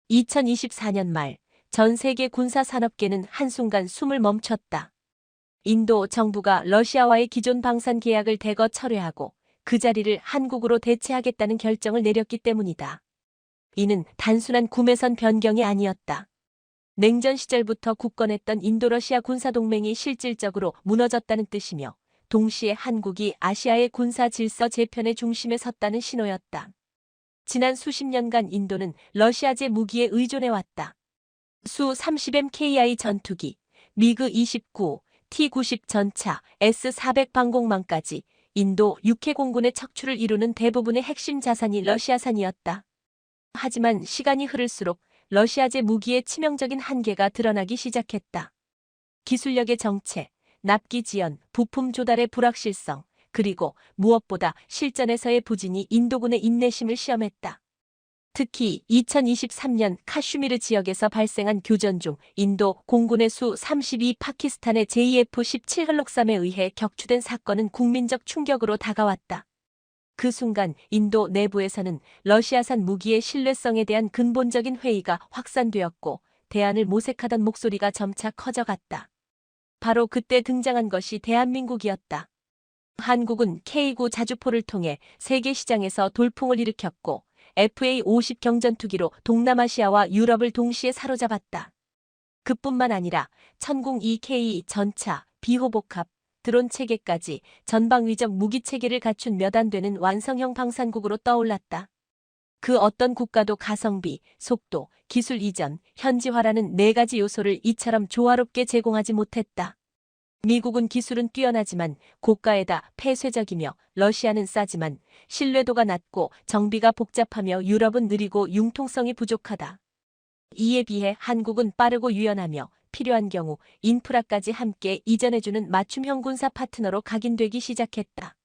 2024년 말 전 세계 군사 산업계는 한순간 숨을 멈췄다. 인도 정부가 러시아와의 기존 방산 계약을 대거 철회하고 그 자리를 한국으로 대체하겠다는 결정을 내렸기 때문이다. 이는 단순한 구매선 변경이 아니었다. 냉전 시절부터 굳건했던 인도러시아 군사동맹이 실질적으로 무너졌다는 뜻이며 동시에 한국이 아시아의 군사 질서 재편의 중심에 섰다는 신호였다. 지난 수십 년간 인도는 러시아제 무기에 의존해왔다. 수 30MKI 전투기, 미그 29, T-90 전차, S-400 방공망까지 인도 육해 공군의 척추를 이루는 대부분의 핵심 자산이 러시아산이었다. 하지만 시간이 흐를수록 러시아제 무기의 치명적인 한계가 드러나기 시작했다. 기술력의 정체, 납기 지연, 부품 조달의 불확실성, 그리고 무엇보다 실전에서의 부진이 인도군의 인내심을 시험했다. 특히 2023년 카슈미르 지역에서 발생한 교전 중 인도 공군의 수-32 파키스탄의 JF-17 흘록삼에 의해 격추된 사건은 국민적 충격으로 다가왔다. 그 순간 인도 내부에서는 러시아산 무기의 신뢰성에 대한 근본적인 회의가 확산되었고 대안을 모색하던 목소리가 점차 커져갔다. 바로 그때 등장한 것이 대한민국이었다. 한국은 K9 자주포를 통해 세계 시장에서 돌풍을 일으켰고 FA-50 경전투기로 동남아시아와 유럽을 동시에 사로잡았다. 그뿐만 아니라 천궁 2K 전차, 비호복합, 드론 체계까지 전방위적 무기 체계를 갖춘 몇 안 되는 완성형 방산국으로 떠올랐다. 그 어떤 국가도 가성비, 속도, 기술 이전, 현지화라는 네 가지 요소를 이처럼 조화롭게 제공하지 못했다. 미국은 기술은 뛰어나지만 고가에다 폐쇄적이며 러시아는 싸지만 신뢰도가 낮고 정비가 복잡하며 유럽은 느리고 융통성이 부족하다. 이에 비해 한국은 빠르고 유연하며 필요한 경우 인프라까지 함께 이전해주는 맞춤형 군사 파트너로 각인되기 시작했다.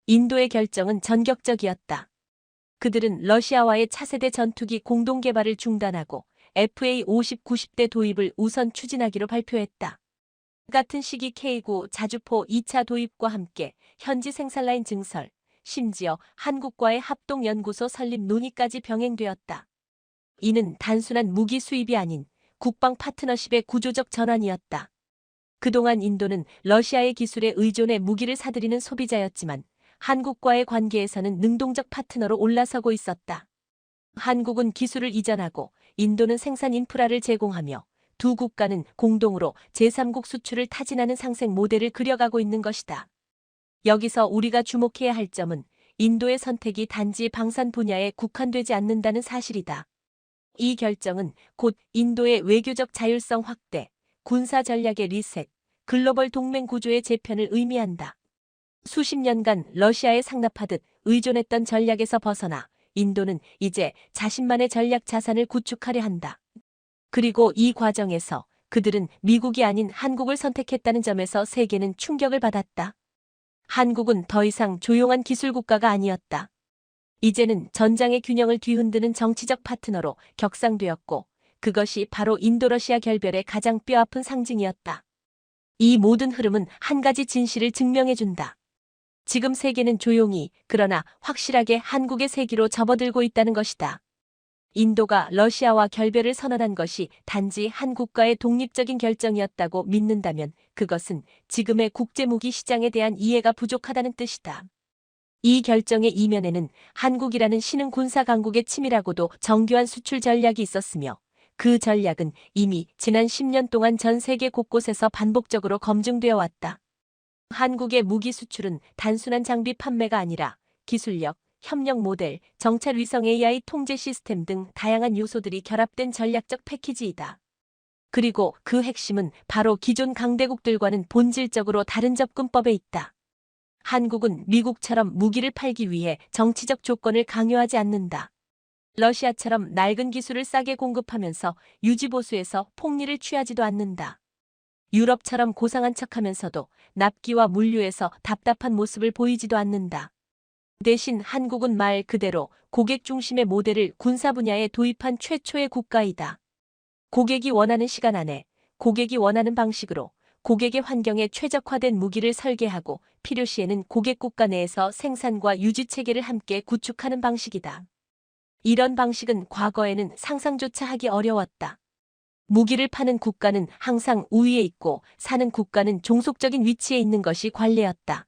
인도의 결정은 전격적이었다. 그들은 러시아와의 차세대 전투기 공동 개발을 중단하고 FA-50 90대 도입을 우선 추진하기로 발표했다. 같은 시기 K9 자주포 2차 도입과 함께 현지 생산라인 증설, 심지어 한국과의 합동연구소 설립 논의까지 병행되었다. 이는 단순한 무기 수입이 아닌 국방 파트너십의 구조적 전환이었다. 그동안 인도는 러시아의 기술에 의존해 무기를 사들이는 소비자였지만 한국과의 관계에서는 능동적 파트너로 올라서고 있었다. 한국은 기술을 이전하고 인도는 생산 인프라를 제공하며 두 국가는 공동으로 제3국 수출을 타진하는 상생 모델을 그려가고 있는 것이다. 여기서 우리가 주목해야 할 점은 인도의 선택이 단지 방산 분야에 국한되지 않는다는 사실이다. 이 결정은 곧 인도의 외교적 자율성 확대, 군사 전략의 리셋, 글로벌 동맹 구조의 재편을 의미한다. 수십 년간 러시아에 상납하듯 의존했던 전략에서 벗어나 인도는 이제 자신만의 전략 자산을 구축하려 한다. 그리고 이 과정에서 그들은 미국이 아닌 한국을 선택했다는 점에서 세계는 충격을 받았다. 한국은 더 이상 조용한 기술 국가가 아니었다. 이제는 전장의 균형을 뒤흔드는 정치적 파트너로 격상되었고 그것이 바로 인도러시아 결별의 가장 뼈아픈 상징이었다. 이 모든 흐름은 한 가지 진실을 증명해준다. 지금 세계는 조용히 그러나 확실하게 한국의 세기로 접어들고 있다는 것이다. 인도가 러시아와 결별을 선언한 것이 단지 한국과의 독립적인 결정이었다고 믿는다면 그것은 지금의 국제무기 시장에 대한 이해가 부족하다는 뜻이다. 이 결정의 이면에는 한국이라는 신흥 군사 강국의 치밀하고도 정교한 수출 전략이 있었으며 그 전략은 이미 지난 10년 동안 전 세계 곳곳에서 반복적으로 검증되어 왔다. 한국의 무기 수출은 단순한 장비 판매가 아니라 기술력, 협력 모델, 정찰 위성 AI 통제 시스템 등 다양한 요소들이 결합된 전략적 패키지이다. 그리고 그 핵심은 바로 기존 강대국들과는 본질적으로 다른 접근법에 있다. 한국은 미국처럼 무기를 팔기 위해 정치적 조건을 강요하지 않는다. 러시아처럼 낡은 기술을 싸게 공급하면서 유지보수에서 폭리를 취하지도 않는다. 유럽처럼 고상한 척하면서도 납기와 물류에서 답답한 모습을 보이지도 않는다. 대신 한국은 말 그대로 고객 중심의 모델을 군사 분야에 도입한 최초의 국가이다. 고객이 원하는 시간 안에, 고객이 원하는 방식으로, 고객의 환경에 최적화된 무기를 설계하고 필요시에는 고객 국가 내에서 생산과 유지 체계를 함께 구축하는 방식이다. 이런 방식은 과거에는 상상조차 하기 어려웠다. 무기를 파는 국가는 항상 우위에 있고 사는 국가는 종속적인 위치에 있는 것이 관례였다.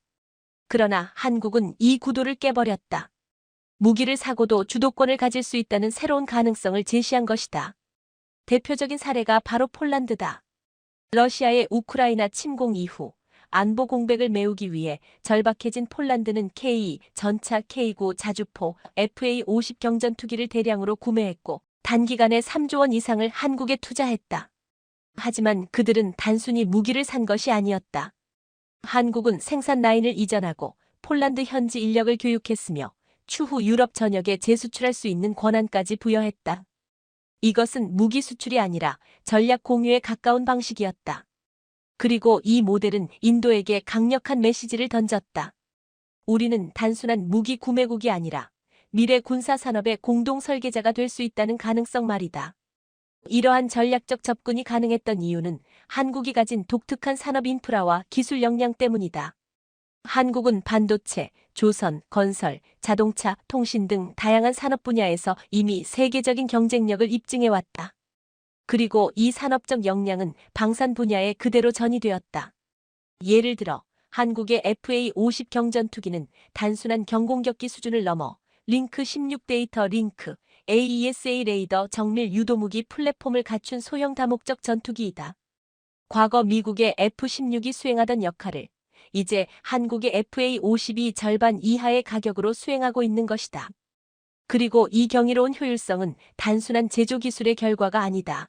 그러나 한국은 이 구도를 깨버렸다. 무기를 사고도 주도권을 가질 수 있다는 새로운 가능성을 제시한 것이다. 대표적인 사례가 바로 폴란드다. 러시아의 우크라이나 침공 이후 안보 공백을 메우기 위해 절박해진 폴란드는 K 전차 K9 자주포 FA-50 경전투기를 대량으로 구매했고 단기간에 3조 원 이상을 한국에 투자했다. 하지만 그들은 단순히 무기를 산 것이 아니었다. 한국은 생산 라인을 이전하고 폴란드 현지 인력을 교육했으며 추후 유럽 전역에 재수출할 수 있는 권한까지 부여했다. 이것은 무기 수출이 아니라 전략 공유에 가까운 방식이었다. 그리고 이 모델은 인도에게 강력한 메시지를 던졌다. 우리는 단순한 무기 구매국이 아니라 미래 군사 산업의 공동 설계자가 될 수 있다는 가능성 말이다. 이러한 전략적 접근이 가능했던 이유는 한국이 가진 독특한 산업 인프라와 기술 역량 때문이다. 한국은 반도체, 조선, 건설, 자동차, 통신 등 다양한 산업 분야에서 이미 세계적인 경쟁력을 입증해왔다. 그리고 이 산업적 역량은 방산 분야에 그대로 전이되었다. 예를 들어 한국의 FA-50 경전투기는 단순한 경공격기 수준을 넘어 링크 16 데이터 링크, AESA 레이더 정밀 유도무기 플랫폼을 갖춘 소형 다목적 전투기이다. 과거 미국의 F-16이 수행하던 역할을 이제 한국의 FA-50이 절반 이하의 가격으로 수행하고 있는 것이다. 그리고 이 경이로운 효율성은 단순한 제조 기술의 결과가 아니다.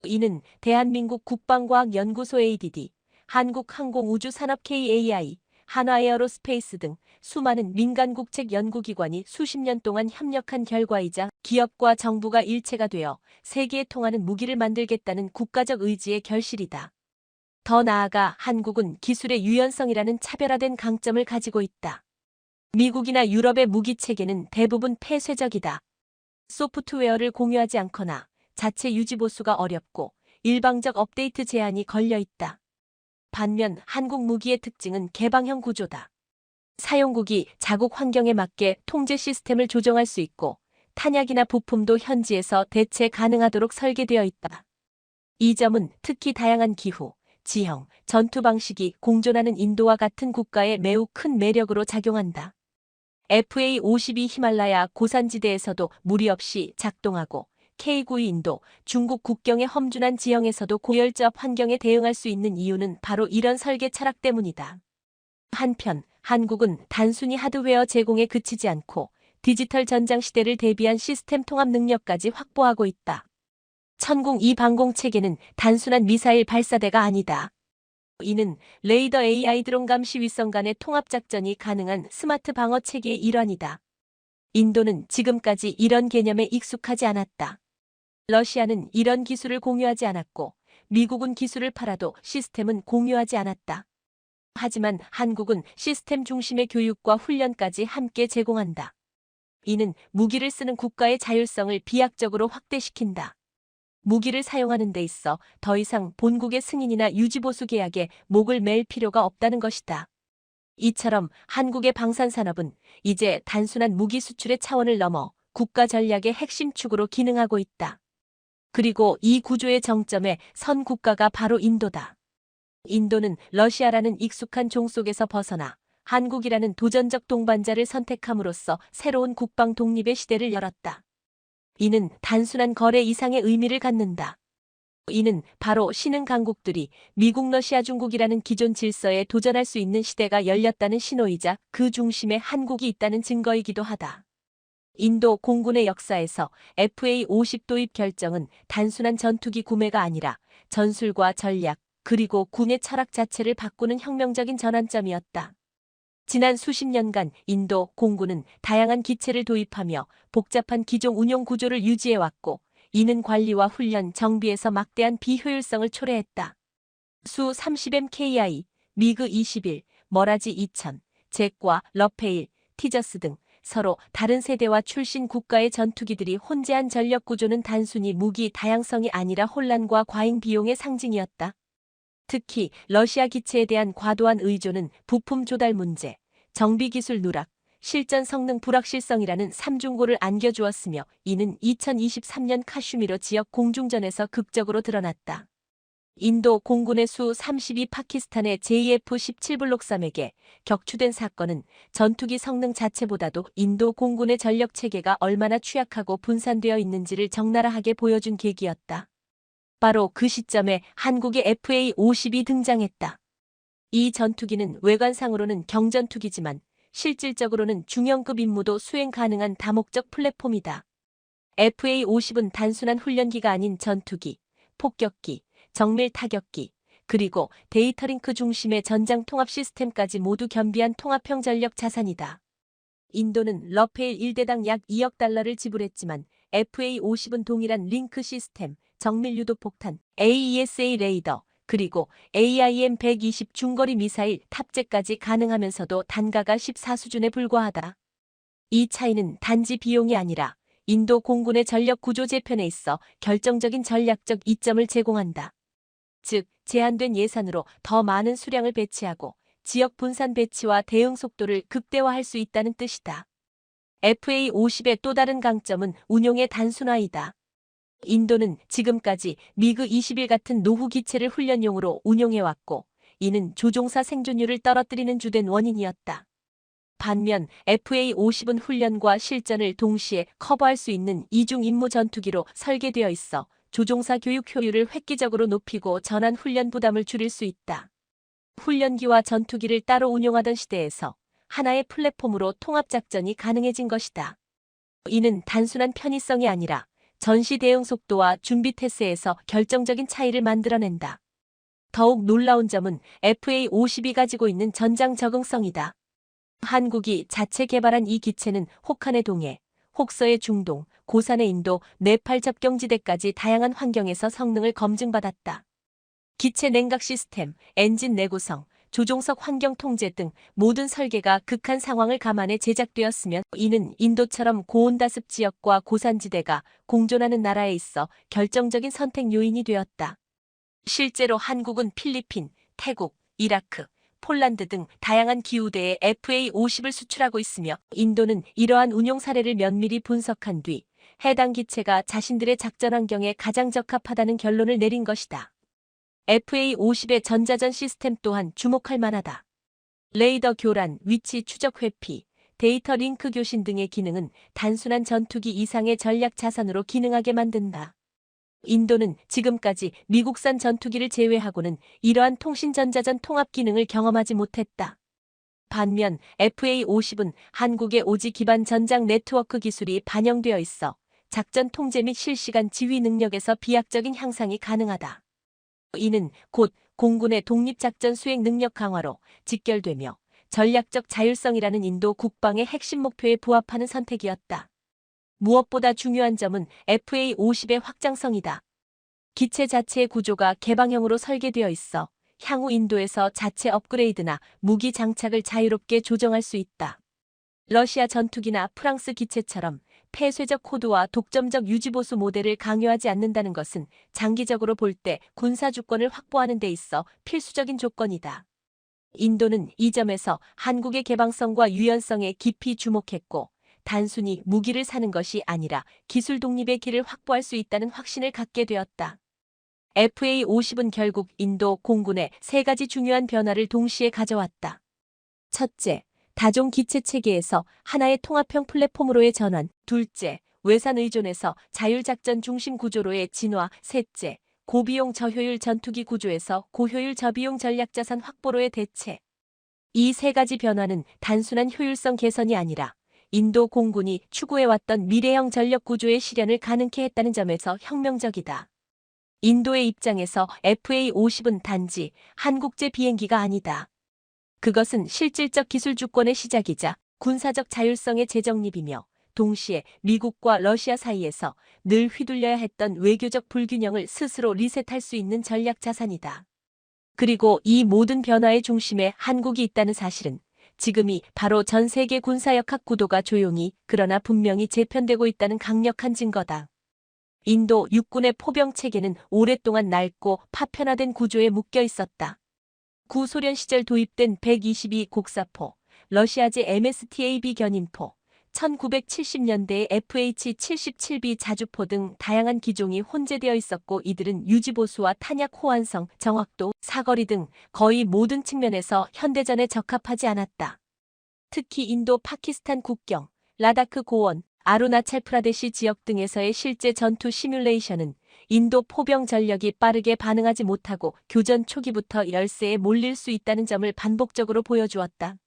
이는 대한민국 국방과학연구소 ADD, 한국항공우주산업 KAI, 한화에어로스페이스 등 수많은 민간국책 연구기관이 수십 년 동안 협력한 결과이자 기업과 정부가 일체가 되어 세계에 통하는 무기를 만들겠다는 국가적 의지의 결실이다. 더 나아가 한국은 기술의 유연성이라는 차별화된 강점을 가지고 있다. 미국이나 유럽의 무기 체계는 대부분 폐쇄적이다. 소프트웨어를 공유하지 않거나 자체 유지 보수가 어렵고 일방적 업데이트 제한이 걸려 있다. 반면 한국 무기의 특징은 개방형 구조다. 사용국이 자국 환경에 맞게 통제 시스템을 조정할 수 있고 탄약이나 부품도 현지에서 대체 가능하도록 설계되어 있다. 이 점은 특히 다양한 기후, 지형, 전투 방식이 공존하는 인도와 같은 국가에 매우 큰 매력으로 작용한다. FA-52 히말라야 고산지대에서도 무리 없이 작동하고 K9 인도, 중국 국경의 험준한 지형에서도 고열조합 환경에 대응할 수 있는 이유는 바로 이런 설계 철학 때문이다. 한편 한국은 단순히 하드웨어 제공에 그치지 않고 디지털 전장 시대를 대비한 시스템 통합 능력까지 확보하고 있다. 천궁 이 방공 체계는 단순한 미사일 발사대가 아니다. 이는 레이더 AI 드론 감시 위성 간의 통합 작전이 가능한 스마트 방어 체계의 일환이다. 인도는 지금까지 이런 개념에 익숙하지 않았다. 러시아는 이런 기술을 공유하지 않았고 미국은 기술을 팔아도 시스템은 공유하지 않았다. 하지만 한국은 시스템 중심의 교육과 훈련까지 함께 제공한다. 이는 무기를 쓰는 국가의 자율성을 비약적으로 확대시킨다. 무기를 사용하는 데 있어 더 이상 본국의 승인이나 유지보수 계약에 목을 맬 필요가 없다는 것이다. 이처럼 한국의 방산산업은 이제 단순한 무기 수출의 차원을 넘어 국가 전략의 핵심 축으로 기능하고 있다. 그리고 이 구조의 정점에 선 국가가 바로 인도다. 인도는 러시아라는 익숙한 종 속에서 벗어나 한국이라는 도전적 동반자를 선택함으로써 새로운 국방 독립의 시대를 열었다. 이는 단순한 거래 이상의 의미를 갖는다. 이는 바로 신흥 강국들이 미국, 러시아, 중국이라는 기존 질서에 도전할 수 있는 시대가 열렸다는 신호이자 그 중심에 한국이 있다는 증거이기도 하다. 인도 공군의 역사에서 FA-50 도입 결정은 단순한 전투기 구매가 아니라 전술과 전략, 그리고 군의 철학 자체를 바꾸는 혁명적인 전환점이었다. 지난 수십 년간 인도 공군은 다양한 기체를 도입하며 복잡한 기종 운용 구조를 유지해왔고 이는 관리와 훈련 정비에서 막대한 비효율성을 초래했다. 수 30MKI, 미그 21, 머라지 2000, 잭과 러페일, 티저스 등 서로 다른 세대와 출신 국가의 전투기들이 혼재한 전력 구조는 단순히 무기 다양성이 아니라 혼란과 과잉 비용의 상징이었다. 특히 러시아 기체에 대한 과도한 의존은 부품 조달 문제, 정비 기술 누락, 실전 성능 불확실성이라는 삼중고를 안겨주었으며 이는 2023년 카슈미르 지역 공중전에서 극적으로 드러났다. 인도 공군의 수-32 파키스탄의 JF-17 블록3에게 격추된 사건은 전투기 성능 자체보다도 인도 공군의 전력 체계가 얼마나 취약하고 분산되어 있는지를 적나라하게 보여준 계기였다. 바로 그 시점에 한국의 FA-50이 등장했다. 이 전투기는 외관상으로는 경전투기지만 실질적으로는 중형급 임무도 수행 가능한 다목적 플랫폼이다. FA-50은 단순한 훈련기가 아닌 전투기, 폭격기, 정밀 타격기, 그리고 데이터 링크 중심의 전장 통합 시스템까지 모두 겸비한 통합형 전력 자산이다. 인도는 러페일 1대당 약 2억 달러를 지불했지만 FA-50은 동일한 링크 시스템, 정밀 유도 폭탄, AESA 레이더, 그리고 AIM-120 중거리 미사일 탑재까지 가능하면서도 단가가 14 수준에 불과하다. 이 차이는 단지 비용이 아니라 인도 공군의 전력 구조 재편에 있어 결정적인 전략적 이점을 제공한다. 즉, 제한된 예산으로 더 많은 수량을 배치하고 지역 분산 배치와 대응 속도를 극대화할 수 있다는 뜻이다. FA-50의 또 다른 강점은 운용의 단순화이다. 인도는 지금까지 미그-21 같은 노후 기체를 훈련용으로 운용해왔고 이는 조종사 생존율을 떨어뜨리는 주된 원인이었다. 반면 FA-50은 훈련과 실전을 동시에 커버할 수 있는 이중 임무 전투기로 설계되어 있어 조종사 교육 효율을 획기적으로 높이고 전환 훈련 부담을 줄일 수 있다. 훈련기와 전투기를 따로 운용하던 시대에서 하나의 플랫폼으로 통합작전이 가능해진 것이다. 이는 단순한 편의성이 아니라 전시 대응 속도와 준비 태세에서 결정적인 차이를 만들어낸다. 더욱 놀라운 점은 FA-50이 가지고 있는 전장 적응성이다. 한국이 자체 개발한 이 기체는 혹한의 동해, 혹서의 중동, 고산의 인도, 네팔 접경지대까지 다양한 환경에서 성능을 검증받았다. 기체 냉각 시스템, 엔진 내구성, 조종석 환경 통제 등 모든 설계가 극한 상황을 감안해 제작되었으며 이는 인도처럼 고온다습 지역과 고산지대가 공존하는 나라에 있어 결정적인 선택 요인이 되었다. 실제로 한국은 필리핀, 태국, 이라크, 폴란드 등 다양한 기후대에 FA-50을 수출하고 있으며 인도는 이러한 운용 사례를 면밀히 분석한 뒤 해당 기체가 자신들의 작전 환경에 가장 적합하다는 결론을 내린 것이다. FA-50의 전자전 시스템 또한 주목할 만하다. 레이더 교란, 위치 추적 회피, 데이터 링크 교신 등의 기능은 단순한 전투기 이상의 전략 자산으로 기능하게 만든다. 인도는 지금까지 미국산 전투기를 제외하고는 이러한 통신 전자전 통합 기능을 경험하지 못했다. 반면 FA-50은 한국의 오지 기반 전장 네트워크 기술이 반영되어 있어 작전 통제 및 실시간 지휘 능력에서 비약적인 향상이 가능하다. 이는 곧 공군의 독립작전 수행 능력 강화로 직결되며 전략적 자율성이라는 인도 국방의 핵심 목표에 부합하는 선택이었다. 무엇보다 중요한 점은 FA-50의 확장성이다. 기체 자체의 구조가 개방형으로 설계되어 있어 향후 인도에서 자체 업그레이드나 무기 장착을 자유롭게 조정할 수 있다. 러시아 전투기나 프랑스 기체처럼 폐쇄적 코드와 독점적 유지보수 모델을 강요하지 않는다는 것은 장기적으로 볼 때 군사 주권을 확보하는 데 있어 필수적인 조건이다. 인도는 이 점에서 한국의 개방성과 유연성에 깊이 주목했고 단순히 무기를 사는 것이 아니라 기술 독립의 길을 확보할 수 있다는 확신을 갖게 되었다. FA-50은 결국 인도 공군의 세 가지 중요한 변화를 동시에 가져왔다. 첫째, 다종 기체 체계에서 하나의 통합형 플랫폼으로의 전환. 둘째, 외산 의존에서 자율작전 중심 구조로의 진화. 셋째, 고비용 저효율 전투기 구조에서 고효율 저비용 전략자산 확보로의 대체. 이 세 가지 변화는 단순한 효율성 개선이 아니라 인도 공군이 추구해왔던 미래형 전력 구조의 실현을 가능케 했다는 점에서 혁명적이다. 인도의 입장에서 FA-50은 단지 한국제 비행기가 아니다. 그것은 실질적 기술 주권의 시작이자 군사적 자율성의 재정립이며 동시에 미국과 러시아 사이에서 늘 휘둘려야 했던 외교적 불균형을 스스로 리셋할 수 있는 전략 자산이다. 그리고 이 모든 변화의 중심에 한국이 있다는 사실은 지금이 바로 전 세계 군사역학 구도가 조용히 그러나 분명히 재편되고 있다는 강력한 증거다. 인도 육군의 포병 체계는 오랫동안 낡고 파편화된 구조에 묶여 있었다. 구소련 시절 도입된 122 곡사포, 러시아제 MSTAB 견인포, 1970년대의 FH-77B 자주포 등 다양한 기종이 혼재되어 있었고 이들은 유지보수와 탄약 호환성, 정확도, 사거리 등 거의 모든 측면에서 현대전에 적합하지 않았다. 특히 인도 파키스탄 국경, 라다크 고원, 아루나찰프라데시 지역 등에서의 실제 전투 시뮬레이션은 인도 포병 전력이 빠르게 반응하지 못하고 교전 초기부터 열세에 몰릴 수 있다는 점을 반복적으로 보여주었다.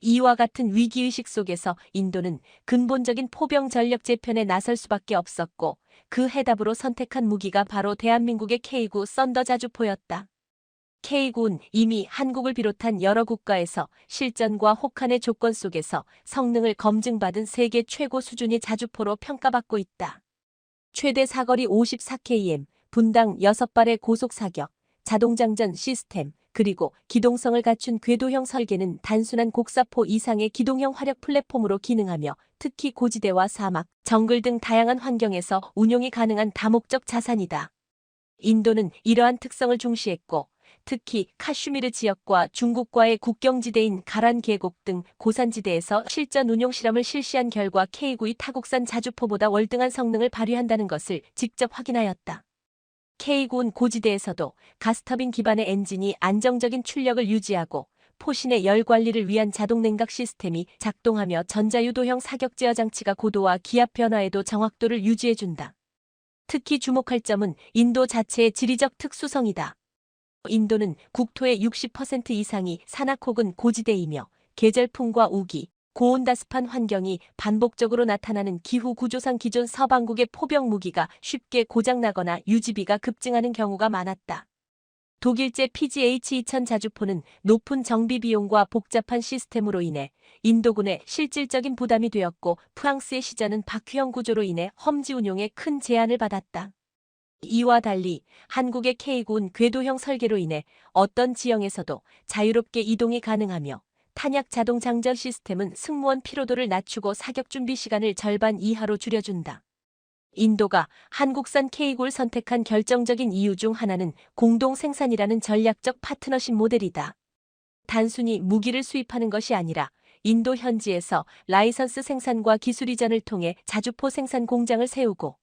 이와 같은 위기의식 속에서 인도는 근본적인 포병 전력 재편에 나설 수밖에 없었고 그 해답으로 선택한 무기가 바로 대한민국의 K9 썬더 자주포였다. K9는 이미 한국을 비롯한 여러 국가에서 실전과 혹한의 조건 속에서 성능을 검증받은 세계 최고 수준의 자주포로 평가받고 있다. 최대 사거리 54km, 분당 6발의 고속 사격, 자동장전 시스템, 그리고 기동성을 갖춘 궤도형 설계는 단순한 곡사포 이상의 기동형 화력 플랫폼으로 기능하며 특히 고지대와 사막, 정글 등 다양한 환경에서 운용이 가능한 다목적 자산이다. 인도는 이러한 특성을 중시했고 특히 카슈미르 지역과 중국과의 국경지대인 가란 계곡 등 고산지대에서 실전 운용 실험을 실시한 결과 K9이 타국산 자주포보다 월등한 성능을 발휘한다는 것을 직접 확인하였다. K9는 고지대에서도 가스터빈 기반의 엔진이 안정적인 출력을 유지하고 포신의 열 관리를 위한 자동 냉각 시스템이 작동하며 전자유도형 사격 제어 장치가 고도와 기압 변화에도 정확도를 유지해준다. 특히 주목할 점은 인도 자체의 지리적 특수성이다. 인도는 국토의 60% 이상이 산악 혹은 고지대이며 계절풍과 우기, 고온다습한 환경이 반복적으로 나타나는 기후 구조상 기존 서방국의 포병 무기가 쉽게 고장나거나 유지비가 급증하는 경우가 많았다. 독일제 PGH-2000 자주포는 높은 정비 비용과 복잡한 시스템으로 인해 인도군에 실질적인 부담이 되었고 프랑스의 시전은 바퀴형 구조로 인해 험지 운용에 큰 제한을 받았다. 이와 달리 한국의 K9는 궤도형 설계로 인해 어떤 지형에서도 자유롭게 이동이 가능하며 탄약 자동 장전 시스템은 승무원 피로도를 낮추고 사격 준비 시간을 절반 이하로 줄여준다. 인도가 한국산 K9를 선택한 결정적인 이유 중 하나는 공동 생산이라는 전략적 파트너십 모델이다. 단순히 무기를 수입하는 것이 아니라 인도 현지에서 라이선스 생산과 기술 이전을 통해 자주포 생산 공장을 세우고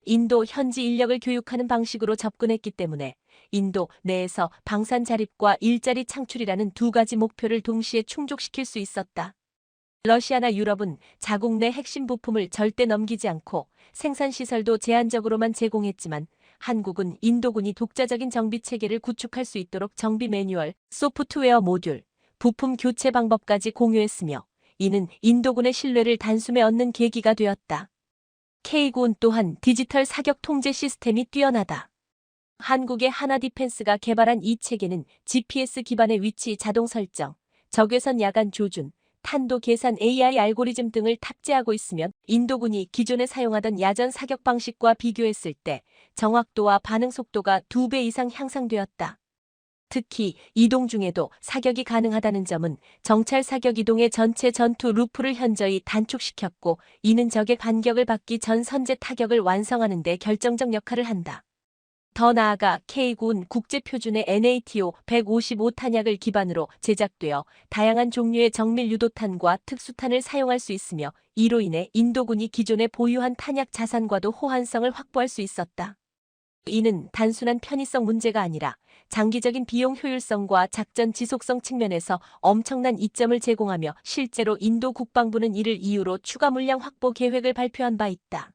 인도 현지 인력을 교육하는 방식으로 접근했기 때문에 인도 내에서 방산 자립과 일자리 창출이라는 두 가지 목표를 동시에 충족시킬 수 있었다. 러시아나 유럽은 자국 내 핵심 부품을 절대 넘기지 않고 생산시설도 제한적으로만 제공했지만 한국은 인도군이 독자적인 정비 체계를 구축할 수 있도록 정비 매뉴얼, 소프트웨어 모듈, 부품 교체 방법까지 공유했으며 이는 인도군의 신뢰를 단숨에 얻는 계기가 되었다. K9는 또한 디지털 사격 통제 시스템이 뛰어나다. 한국의 하나디펜스가 개발한 이 체계는 GPS 기반의 위치 자동 설정, 적외선 야간 조준, 탄도 계산 AI 알고리즘 등을 탑재하고 있으며 인도군이 기존에 사용하던 야전 사격 방식과 비교했을 때 정확도와 반응 속도가 2배 이상 향상되었다. 특히 이동 중에도 사격이 가능하다는 점은 정찰 사격 이동의 전체 전투 루프를 현저히 단축시켰고 이는 적의 반격을 받기 전 선제 타격을 완성하는 데 결정적 역할을 한다. 더 나아가 K9는 국제표준의 NATO 155 탄약을 기반으로 제작되어 다양한 종류의 정밀 유도탄과 특수탄을 사용할 수 있으며 이로 인해 인도군이 기존에 보유한 탄약 자산과도 호환성을 확보할 수 있었다. 이는 단순한 편의성 문제가 아니라 장기적인 비용 효율성과 작전 지속성 측면에서 엄청난 이점을 제공하며 실제로 인도 국방부는 이를 이유로 추가 물량 확보 계획을 발표한 바 있다.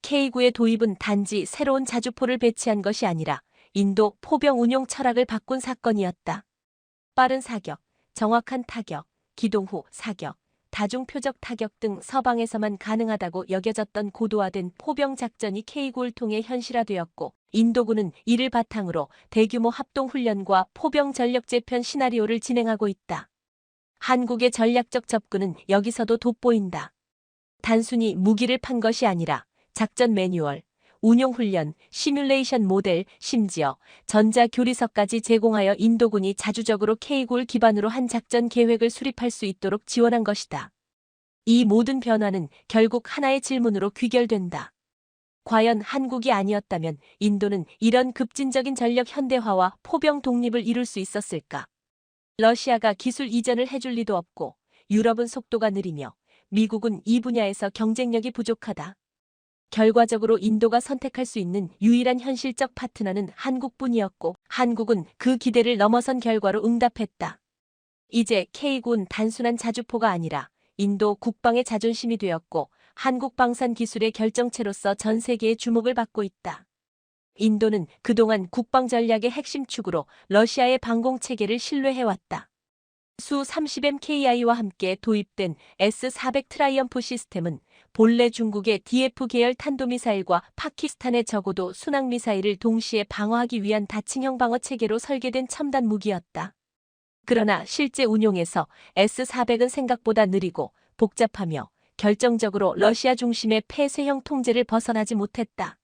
K9의 도입은 단지 새로운 자주포를 배치한 것이 아니라 인도 포병 운용 철학을 바꾼 사건이었다. 빠른 사격, 정확한 타격, 기동 후 사격, 다중 표적 타격 등 서방에서만 가능하다고 여겨졌던 고도화된 포병 작전이 K9를 통해 현실화되었고 인도군은 이를 바탕으로 대규모 합동훈련과 포병 전력 재편 시나리오를 진행하고 있다. 한국의 전략적 접근은 여기서도 돋보인다. 단순히 무기를 판 것이 아니라 작전 매뉴얼, 운용훈련, 시뮬레이션 모델, 심지어 전자교리서까지 제공하여 인도군이 자주적으로 K9를 기반으로 한 작전 계획을 수립할 수 있도록 지원한 것이다. 이 모든 변화는 결국 하나의 질문으로 귀결된다. 과연 한국이 아니었다면 인도는 이런 급진적인 전력 현대화와 포병 독립을 이룰 수 있었을까? 러시아가 기술 이전을 해줄 리도 없고 유럽은 속도가 느리며 미국은 이 분야에서 경쟁력이 부족하다. 결과적으로 인도가 선택할 수 있는 유일한 현실적 파트너는 한국뿐이었고 한국은 그 기대를 넘어선 결과로 응답했다. 이제 K군 단순한 자주포가 아니라 인도 국방의 자존심이 되었고 한국 방산 기술의 결정체로서 전 세계의 주목을 받고 있다. 인도는 그동안 국방 전략의 핵심 축으로 러시아의 방공 체계를 신뢰해왔다. 수 30MKI와 함께 도입된 S-400 트라이엄프 시스템은 본래 중국의 DF 계열 탄도미사일과 파키스탄의 적어도 순항미사일을 동시에 방어하기 위한 다층형 방어 체계로 설계된 첨단 무기였다. 그러나 실제 운용에서 S-400은 생각보다 느리고 복잡하며 결정적으로 러시아 중심의 폐쇄형 통제를 벗어나지 못했다.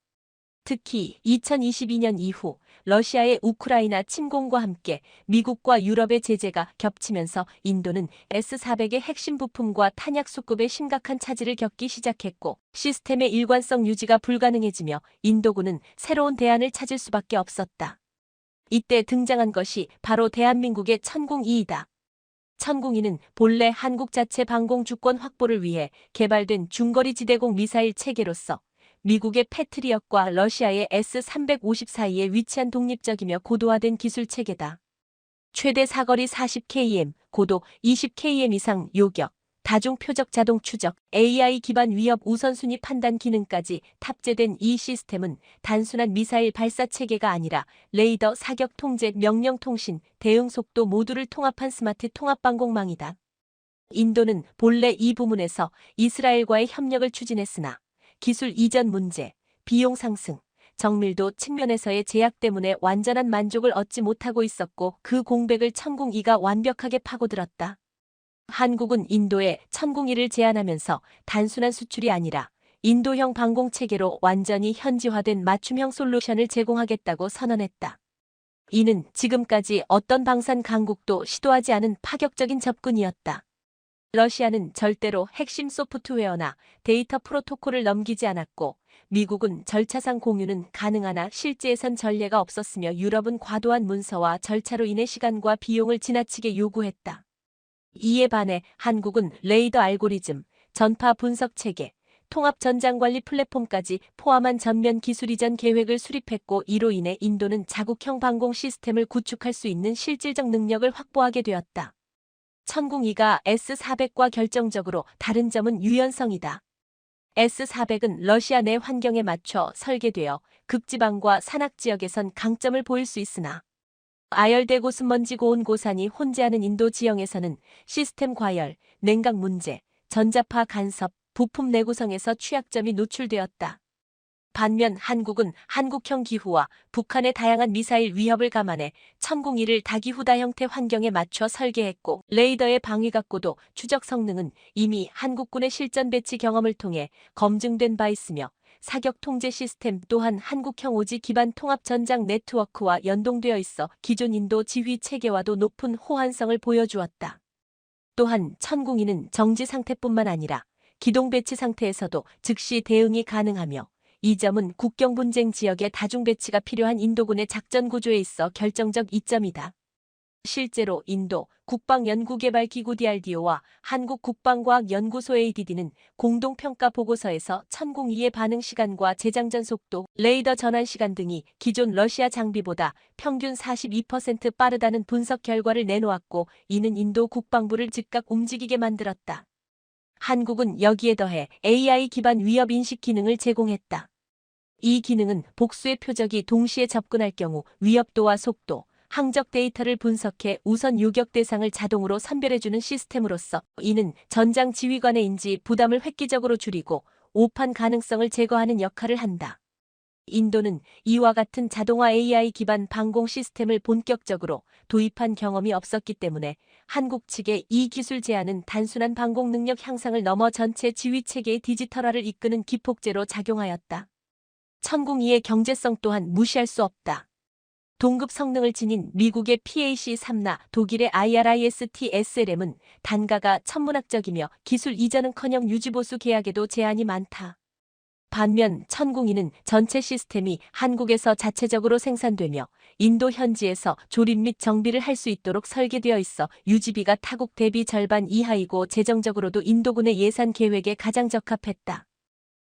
특히 2022년 이후 러시아의 우크라이나 침공과 함께 미국과 유럽의 제재가 겹치면서 인도는 S-400의 핵심 부품과 탄약 수급에 심각한 차질을 겪기 시작했고 시스템의 일관성 유지가 불가능해지며 인도군은 새로운 대안을 찾을 수밖에 없었다. 이때 등장한 것이 바로 대한민국의 천궁2이다. 천궁2는 본래 한국 자체 방공 주권 확보를 위해 개발된 중거리 지대공 미사일 체계로서 미국의 패트리엇과 러시아의 S-350 사이에 위치한 독립적이며 고도화된 기술 체계다. 최대 사거리 40km, 고도 20km 이상 요격, 다중 표적 자동 추적, AI 기반 위협 우선순위 판단 기능까지 탑재된 이 시스템은 단순한 미사일 발사 체계가 아니라 레이더, 사격 통제, 명령 통신, 대응 속도 모두를 통합한 스마트 통합 방공망이다. 인도는 본래 이 부문에서 이스라엘과의 협력을 추진했으나 기술 이전 문제, 비용 상승, 정밀도 측면에서의 제약 때문에 완전한 만족을 얻지 못하고 있었고 그 공백을 천궁2가 완벽하게 파고들었다. 한국은 인도에 천궁2를 제안하면서 단순한 수출이 아니라 인도형 방공체계로 완전히 현지화된 맞춤형 솔루션을 제공하겠다고 선언했다. 이는 지금까지 어떤 방산 강국도 시도하지 않은 파격적인 접근이었다. 러시아는 절대로 핵심 소프트웨어나 데이터 프로토콜을 넘기지 않았고 미국은 절차상 공유는 가능하나 실제에선 전례가 없었으며 유럽은 과도한 문서와 절차로 인해 시간과 비용을 지나치게 요구했다. 이에 반해 한국은 레이더 알고리즘, 전파 분석 체계, 통합 전장관리 플랫폼까지 포함한 전면 기술 이전 계획을 수립했고 이로 인해 인도는 자국형 방공 시스템을 구축할 수 있는 실질적 능력을 확보하게 되었다. 천궁2가 S-400과 결정적으로 다른 점은 유연성이다. S-400은 러시아 내 환경에 맞춰 설계되어 극지방과 산악지역에선 강점을 보일 수 있으나 아열대 고순먼지 고온 고산이 혼재하는 인도 지형에서는 시스템 과열, 냉각 문제, 전자파 간섭, 부품 내구성에서 취약점이 노출되었다. 반면 한국은 한국형 기후와 북한의 다양한 미사일 위협을 감안해 천궁2를 다기후다 형태 환경에 맞춰 설계했고 레이더의 방위 각고도 추적 성능은 이미 한국군의 실전 배치 경험을 통해 검증된 바 있으며 사격 통제 시스템 또한 한국형 오지 기반 통합 전장 네트워크와 연동되어 있어 기존 인도 지휘 체계와도 높은 호환성을 보여주었다. 또한 천궁2는 정지 상태뿐만 아니라 기동 배치 상태에서도 즉시 대응이 가능하며 이 점은 국경 분쟁 지역의 다중 배치가 필요한 인도군의 작전 구조에 있어 결정적 이점이다. 실제로 인도 국방연구개발기구 DRDO와 한국국방과학연구소 ADD는 공동평가 보고서에서 천궁2의 반응 시간과 재장전 속도, 레이더 전환 시간 등이 기존 러시아 장비보다 평균 42% 빠르다는 분석 결과를 내놓았고 이는 인도 국방부를 즉각 움직이게 만들었다. 한국은 여기에 더해 AI 기반 위협 인식 기능을 제공했다. 이 기능은 복수의 표적이 동시에 접근할 경우 위협도와 속도, 항적 데이터를 분석해 우선 요격 대상을 자동으로 선별해주는 시스템으로서 이는 전장 지휘관의 인지 부담을 획기적으로 줄이고 오판 가능성을 제거하는 역할을 한다. 인도는 이와 같은 자동화 AI 기반 방공 시스템을 본격적으로 도입한 경험이 없었기 때문에 한국 측의 이 기술 제안은 단순한 방공 능력 향상을 넘어 전체 지휘 체계의 디지털화를 이끄는 기폭제로 작용하였다. 천궁2의 경제성 또한 무시할 수 없다. 동급 성능을 지닌 미국의 PAC-3나 독일의 IRIS-T-SLM은 단가가 천문학적이며 기술 이전은커녕 유지보수 계약에도 제한이 많다. 반면 천궁이는 전체 시스템이 한국에서 자체적으로 생산되며 인도 현지에서 조립 및 정비를 할 수 있도록 설계되어 있어 유지비가 타국 대비 절반 이하이고 재정적으로도 인도군의 예산 계획에 가장 적합했다.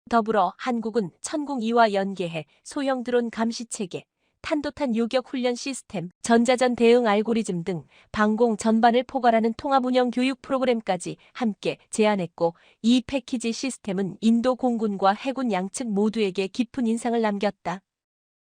더불어 한국은 천궁2와 연계해 소형 드론 감시체계, 탄도탄 요격 훈련 시스템, 전자전 대응 알고리즘 등 방공 전반을 포괄하는 통합 운영 교육 프로그램까지 함께 제안했고, 이 패키지 시스템은 인도 공군과 해군 양측 모두에게 깊은 인상을 남겼다.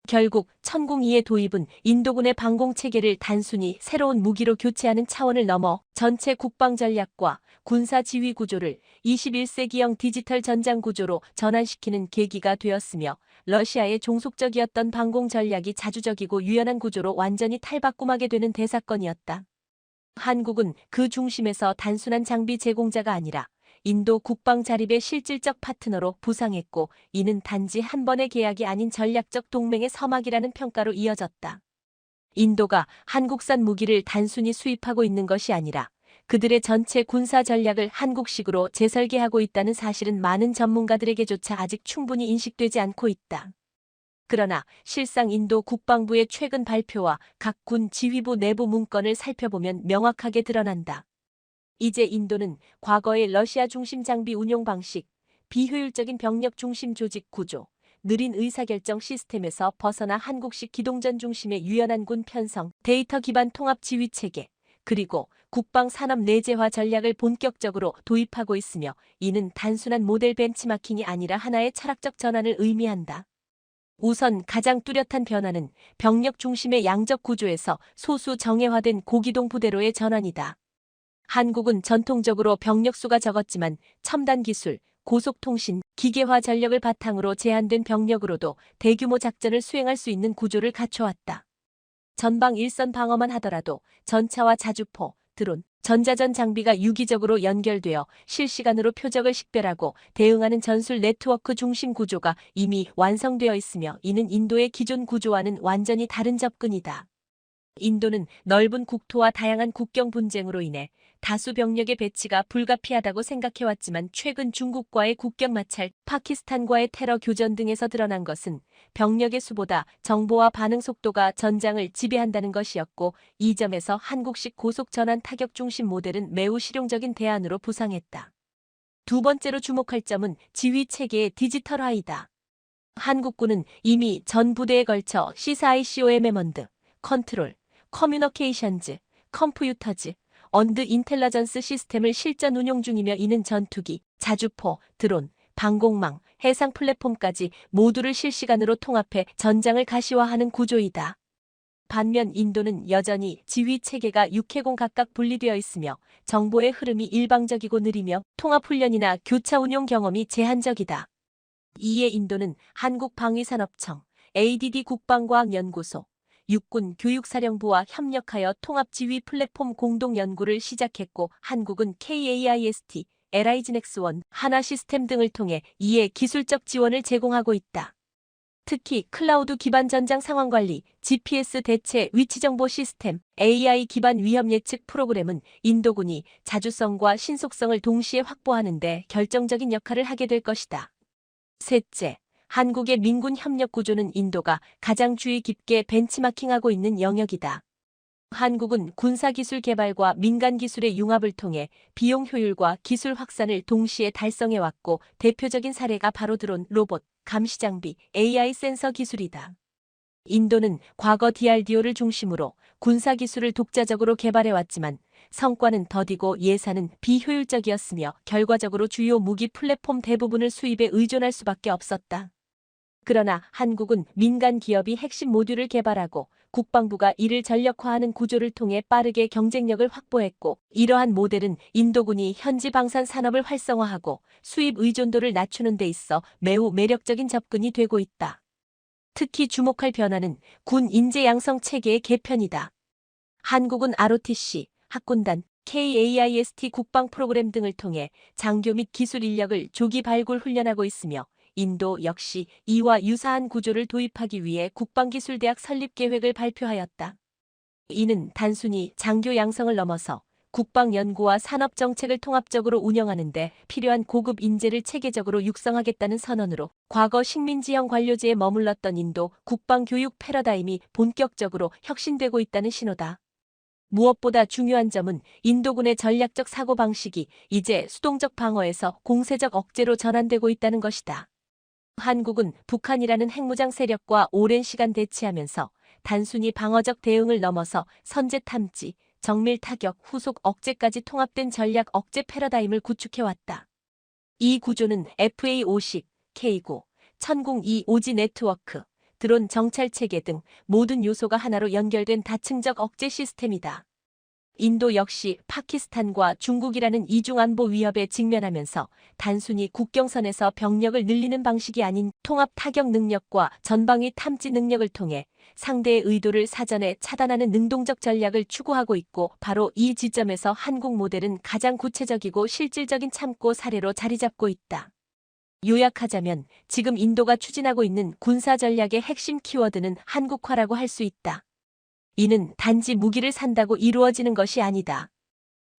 결국 천궁2의 도입은 인도군의 방공 체계를 단순히 새로운 무기로 교체하는 차원을 넘어 전체 국방 전략과 군사 지휘 구조를 21세기형 디지털 전장 구조로 전환시키는 계기가 되었으며, 러시아의 종속적이었던 방공 전략이 자주적이고 유연한 구조로 완전히 탈바꿈하게 되는 대사건이었다. 한국은 그 중심에서 단순한 장비 제공자가 아니라 인도 국방 자립의 실질적 파트너로 부상했고, 이는 단지 한 번의 계약이 아닌 전략적 동맹의 서막이라는 평가로 이어졌다. 인도가 한국산 무기를 단순히 수입하고 있는 것이 아니라 그들의 전체 군사 전략을 한국식으로 재설계하고 있다는 사실은 많은 전문가들에게조차 아직 충분히 인식되지 않고 있다. 그러나 실상 인도 국방부의 최근 발표와 각 군 지휘부 내부 문건을 살펴보면 명확하게 드러난다. 이제 인도는 과거의 러시아 중심 장비 운용 방식, 비효율적인 병력 중심 조직 구조, 느린 의사결정 시스템에서 벗어나 한국식 기동전 중심의 유연한 군 편성, 데이터 기반 통합 지휘 체계, 그리고 국방 산업 내재화 전략을 본격적으로 도입하고 있으며, 이는 단순한 모델 벤치마킹이 아니라 하나의 철학적 전환을 의미한다. 우선 가장 뚜렷한 변화는 병력 중심의 양적 구조에서 소수 정예화된 고기동 부대로의 전환이다. 한국은 전통적으로 병력 수가 적었지만 첨단 기술, 고속통신, 기계화 전력을 바탕으로 제한된 병력으로도 대규모 작전을 수행할 수 있는 구조를 갖춰왔다. 전방 일선 방어만 하더라도 전차와 자주포, 드론, 전자전 장비가 유기적으로 연결되어 실시간으로 표적을 식별하고 대응하는 전술 네트워크 중심 구조가 이미 완성되어 있으며, 이는 인도의 기존 구조와는 완전히 다른 접근이다. 인도는 넓은 국토와 다양한 국경 분쟁으로 인해 다수 병력의 배치가 불가피하다고 생각해왔지만, 최근 중국과의 국경 마찰, 파키스탄과의 테러 교전 등에서 드러난 것은 병력의 수보다 정보와 반응 속도가 전장을 지배한다는 것이었고, 이 점에서 한국식 고속 전환 타격 중심 모델은 매우 실용적인 대안으로 부상했다. 두 번째로 주목할 점은 지휘 체계의 디지털화이다. 한국군은 이미 전 부대에 걸쳐 CICOMM언드, 컨트롤, 커뮤니케이션즈, 컴퓨터즈, 언드 인텔리전스 시스템을 실전 운용 중이며, 이는 전투기, 자주포, 드론, 방공망, 해상 플랫폼까지 모두를 실시간으로 통합해 전장을 가시화하는 구조이다. 반면 인도는 여전히 지휘 체계가 육해공 각각 분리되어 있으며, 정보의 흐름이 일방적이고 느리며 통합훈련이나 교차 운용 경험이 제한적이다. 이에 인도는 한국방위산업청, ADD 국방과학연구소, 육군 교육사령부와 협력하여 통합지휘 플랫폼 공동연구를 시작했고, 한국은 KAIST, LIGNX1, 하나시스템 등을 통해 이에 기술적 지원을 제공하고 있다. 특히 클라우드 기반 전장 상황관리, GPS 대체 위치정보 시스템, AI 기반 위험 예측 프로그램은 인도군이 자주성과 신속성을 동시에 확보하는 데 결정적인 역할을 하게 될 것이다. 셋째, 한국의 민군 협력 구조는 인도가 가장 주의 깊게 벤치마킹하고 있는 영역이다. 한국은 군사기술 개발과 민간기술의 융합을 통해 비용 효율과 기술 확산을 동시에 달성해왔고, 대표적인 사례가 바로 드론, 로봇, 감시장비, AI 센서 기술이다. 인도는 과거 DRDO를 중심으로 군사기술을 독자적으로 개발해왔지만 성과는 더디고 예산은 비효율적이었으며, 결과적으로 주요 무기 플랫폼 대부분을 수입에 의존할 수밖에 없었다. 그러나 한국은 민간 기업이 핵심 모듈을 개발하고 국방부가 이를 전력화하는 구조를 통해 빠르게 경쟁력을 확보했고, 이러한 모델은 인도군이 현지 방산 산업을 활성화하고 수입 의존도를 낮추는 데 있어 매우 매력적인 접근이 되고 있다. 특히 주목할 변화는 군 인재 양성 체계의 개편이다. 한국은 ROTC, 학군단, KAIST 국방 프로그램 등을 통해 장교 및 기술 인력을 조기 발굴 훈련하고 있으며, 인도 역시 이와 유사한 구조를 도입하기 위해 국방기술대학 설립 계획을 발표하였다. 이는 단순히 장교 양성을 넘어서 국방연구와 산업정책을 통합적으로 운영하는 데 필요한 고급 인재를 체계적으로 육성하겠다는 선언으로 과거 식민지형 관료제에 머물렀던 인도 국방교육 패러다임이 본격적으로 혁신되고 있다는 신호다. 무엇보다 중요한 점은 인도군의 전략적 사고방식이 이제 수동적 방어에서 공세적 억제로 전환되고 있다는 것이다. 한국은 북한이라는 핵무장 세력과 오랜 시간 대치하면서 단순히 방어적 대응을 넘어서 선제 탐지, 정밀 타격, 후속 억제까지 통합된 전략 억제 패러다임을 구축해왔다. 이 구조는 FA-50, K9, 천궁-2 오지 네트워크, 드론 정찰 체계 등 모든 요소가 하나로 연결된 다층적 억제 시스템이다. 인도 역시 파키스탄과 중국이라는 이중 안보 위협에 직면하면서 단순히 국경선에서 병력을 늘리는 방식이 아닌 통합 타격 능력과 전방위 탐지 능력을 통해 상대의 의도를 사전에 차단하는 능동적 전략을 추구하고 있고, 바로 이 지점에서 한국 모델은 가장 구체적이고 실질적인 참고 사례로 자리 잡고 있다. 요약하자면 지금 인도가 추진하고 있는 군사 전략의 핵심 키워드는 한국화라고 할 수 있다. 이는 단지 무기를 산다고 이루어지는 것이 아니다.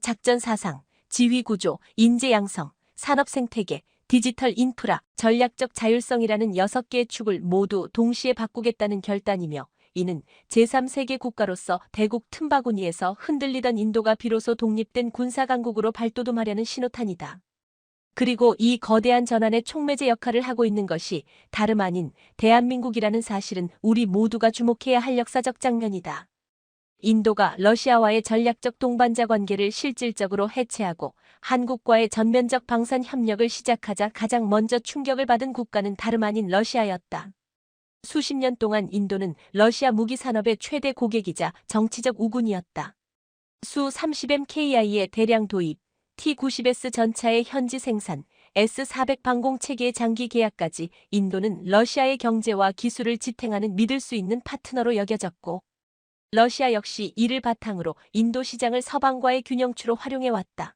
작전 사상, 지휘 구조, 인재 양성, 산업 생태계, 디지털 인프라, 전략적 자율성이라는 6개의 축을 모두 동시에 바꾸겠다는 결단이며, 이는 제3세계 국가로서 대국 틈바구니에서 흔들리던 인도가 비로소 독립된 군사강국으로 발돋움하려는 신호탄이다. 그리고 이 거대한 전환의 촉매제 역할을 하고 있는 것이 다름 아닌 대한민국이라는 사실은 우리 모두가 주목해야 할 역사적 장면이다. 인도가 러시아와의 전략적 동반자 관계를 실질적으로 해체하고 한국과의 전면적 방산 협력을 시작하자 가장 먼저 충격을 받은 국가는 다름 아닌 러시아였다. 수십 년 동안 인도는 러시아 무기 산업의 최대 고객이자 정치적 우군이었다. 수-30MKI의 대량 도입, T-90S 전차의 현지 생산, S-400 방공 체계의 장기 계약까지 인도는 러시아의 경제와 기술을 지탱하는 믿을 수 있는 파트너로 여겨졌고, 러시아 역시 이를 바탕으로 인도 시장을 서방과의 균형추로 활용해왔다.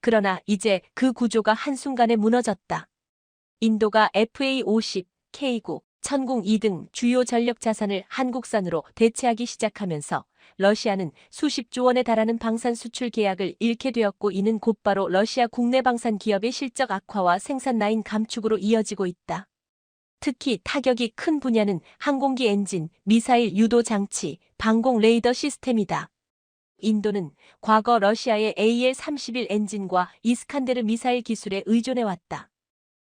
그러나 이제 그 구조가 한순간에 무너졌다. 인도가 FA-50, K9, 천궁-2 등 주요 전력 자산을 한국산으로 대체하기 시작하면서 러시아는 수십조 원에 달하는 방산 수출 계약을 잃게 되었고, 이는 곧바로 러시아 국내 방산 기업의 실적 악화와 생산 라인 감축으로 이어지고 있다. 특히 타격이 큰 분야는 항공기 엔진, 미사일 유도 장치, 방공 레이더 시스템이다. 인도는 과거 러시아의 AL-31 엔진과 이스칸데르 미사일 기술에 의존해왔다.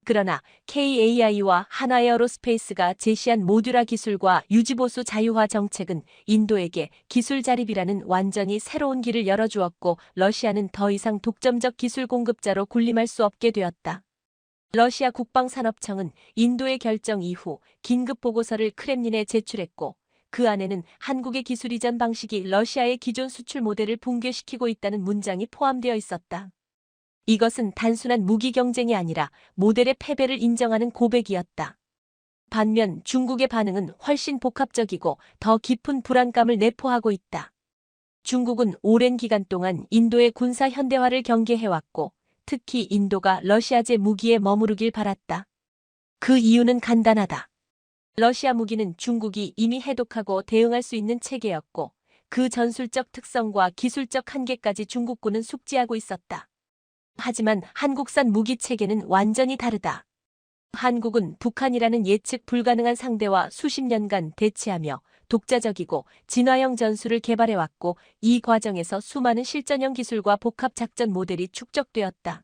그러나 KAI와 하나에어로스페이스가 제시한 모듈화 기술과 유지보수 자유화 정책은 인도에게 기술 자립이라는 완전히 새로운 길을 열어주었고, 러시아는 더 이상 독점적 기술 공급자로 군림할 수 없게 되었다. 러시아 국방산업청은 인도의 결정 이후 긴급 보고서를 크렘린에 제출했고, 그 안에는 한국의 기술 이전 방식이 러시아의 기존 수출 모델을 붕괴시키고 있다는 문장이 포함되어 있었다. 이것은 단순한 무기 경쟁이 아니라 모델의 패배를 인정하는 고백이었다. 반면 중국의 반응은 훨씬 복합적이고 더 깊은 불안감을 내포하고 있다. 중국은 오랜 기간 동안 인도의 군사 현대화를 경계해왔고, 특히 인도가 러시아제 무기에 머무르길 바랐다. 그 이유는 간단하다. 러시아 무기는 중국이 이미 해독하고 대응할 수 있는 체계였고, 그 전술적 특성과 기술적 한계까지 중국군은 숙지하고 있었다. 하지만 한국산 무기 체계는 완전히 다르다. 한국은 북한이라는 예측 불가능한 상대와 수십 년간 대치하며 독자적이고 진화형 전술을 개발해왔고, 이 과정에서 수많은 실전형 기술과 복합 작전 모델이 축적되었다.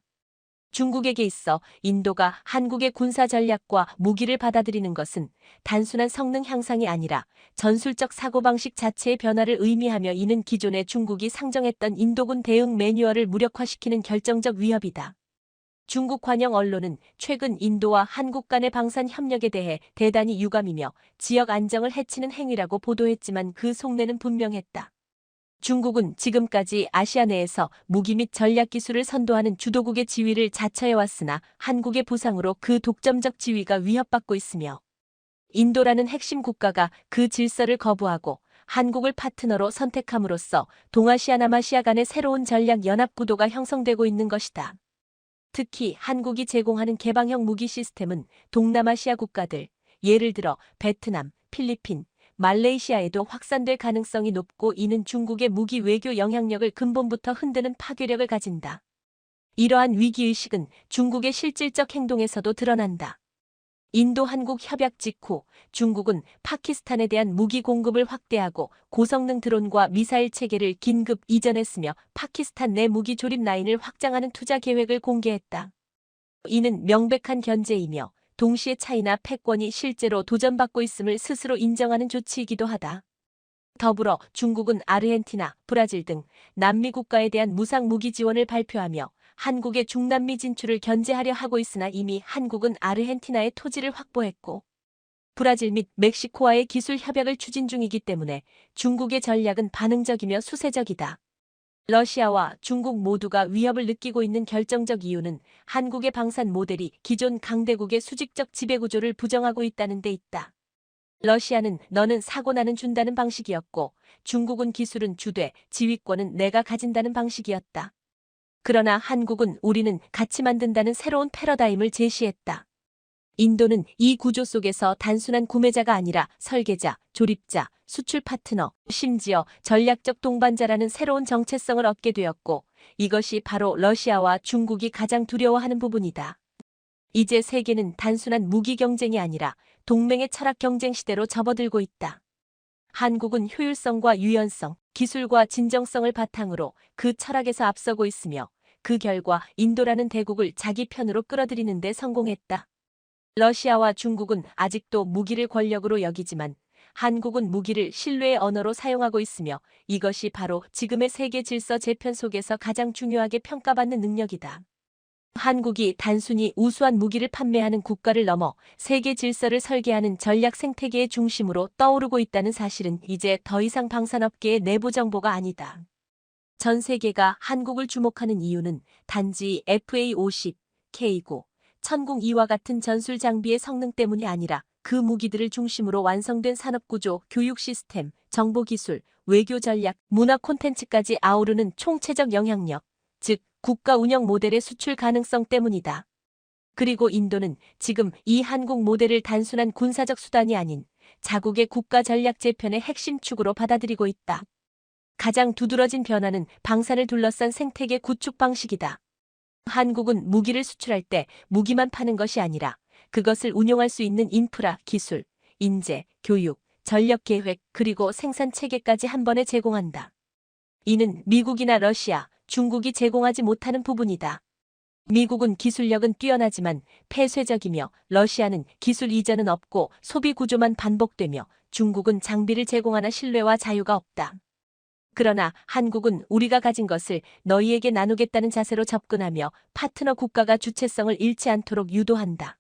중국에게 있어 인도가 한국의 군사 전략과 무기를 받아들이는 것은 단순한 성능 향상이 아니라 전술적 사고방식 자체의 변화를 의미하며, 이는 기존의 중국이 상정했던 인도군 대응 매뉴얼을 무력화시키는 결정적 위협이다. 중국 관영 언론은 최근 인도와 한국 간의 방산 협력에 대해 대단히 유감이며 지역 안정을 해치는 행위라고 보도했지만 그 속내는 분명했다. 중국은 지금까지 아시아 내에서 무기 및 전략 기술을 선도하는 주도국의 지위를 자처해왔으나 한국의 부상으로 그 독점적 지위가 위협받고 있으며, 인도라는 핵심 국가가 그 질서를 거부하고 한국을 파트너로 선택함으로써 동아시아 남아시아 간의 새로운 전략 연합 구도가 형성되고 있는 것이다. 특히 한국이 제공하는 개방형 무기 시스템은 동남아시아 국가들, 예를 들어 베트남, 필리핀, 말레이시아에도 확산될 가능성이 높고 이는 중국의 무기 외교 영향력을 근본부터 흔드는 파괴력을 가진다. 이러한 위기의식은 중국의 실질적 행동에서도 드러난다. 인도-한국 협약 직후 중국은 파키스탄에 대한 무기 공급을 확대하고 고성능 드론과 미사일 체계를 긴급 이전했으며 파키스탄 내 무기 조립 라인을 확장하는 투자 계획을 공개했다. 이는 명백한 견제이며 동시에 차이나 패권이 실제로 도전받고 있음을 스스로 인정하는 조치이기도 하다. 더불어 중국은 아르헨티나, 브라질 등 남미 국가에 대한 무상 무기 지원을 발표하며 한국의 중남미 진출을 견제하려 하고 있으나 이미 한국은 아르헨티나의 토지를 확보했고 브라질 및 멕시코와의 기술 협약을 추진 중이기 때문에 중국의 전략은 반응적이며 수세적이다. 러시아와 중국 모두가 위협을 느끼고 있는 결정적 이유는 한국의 방산 모델이 기존 강대국의 수직적 지배구조를 부정하고 있다는 데 있다. 러시아는 너는 사고 나는 준다는 방식이었고 중국은 기술은 주되 지휘권은 내가 가진다는 방식이었다. 그러나 한국은 우리는 같이 만든다는 새로운 패러다임을 제시했다. 인도는 이 구조 속에서 단순한 구매자가 아니라 설계자, 조립자, 수출 파트너, 심지어 전략적 동반자라는 새로운 정체성을 얻게 되었고 이것이 바로 러시아와 중국이 가장 두려워하는 부분이다. 이제 세계는 단순한 무기 경쟁이 아니라 동맹의 철학 경쟁 시대로 접어들고 있다. 한국은 효율성과 유연성, 기술과 진정성을 바탕으로 그 철학에서 앞서고 있으며 그 결과 인도라는 대국을 자기 편으로 끌어들이는 데 성공했다. 러시아와 중국은 아직도 무기를 권력으로 여기지만 한국은 무기를 신뢰의 언어로 사용하고 있으며 이것이 바로 지금의 세계 질서 재편 속에서 가장 중요하게 평가받는 능력이다. 한국이 단순히 우수한 무기를 판매하는 국가를 넘어 세계 질서를 설계하는 전략 생태계의 중심으로 떠오르고 있다는 사실은 이제 더 이상 방산업계의 내부 정보가 아니다. 전 세계가 한국을 주목하는 이유는 단지 FA-50, K9, 천궁2와 같은 전술 장비의 성능 때문이 아니라 그 무기들을 중심으로 완성된 산업구조, 교육 시스템, 정보기술, 외교 전략, 문화 콘텐츠까지 아우르는 총체적 영향력, 즉 국가 운영 모델의 수출 가능성 때문이다. 그리고 인도는 지금 이 한국 모델을 단순한 군사적 수단이 아닌 자국의 국가 전략 재편의 핵심 축으로 받아들이고 있다. 가장 두드러진 변화는 방산을 둘러싼 생태계 구축 방식이다. 한국은 무기를 수출할 때 무기만 파는 것이 아니라 그것을 운용할 수 있는 인프라, 기술, 인재, 교육, 전력 계획, 그리고 생산 체계까지 한 번에 제공한다. 이는 미국이나 러시아, 중국이 제공하지 못하는 부분이다. 미국은 기술력은 뛰어나지만 폐쇄적이며 러시아는 기술 이전은 없고 소비 구조만 반복되며 중국은 장비를 제공하나 신뢰와 자유가 없다. 그러나 한국은 우리가 가진 것을 너희에게 나누겠다는 자세로 접근하며 파트너 국가가 주체성을 잃지 않도록 유도한다.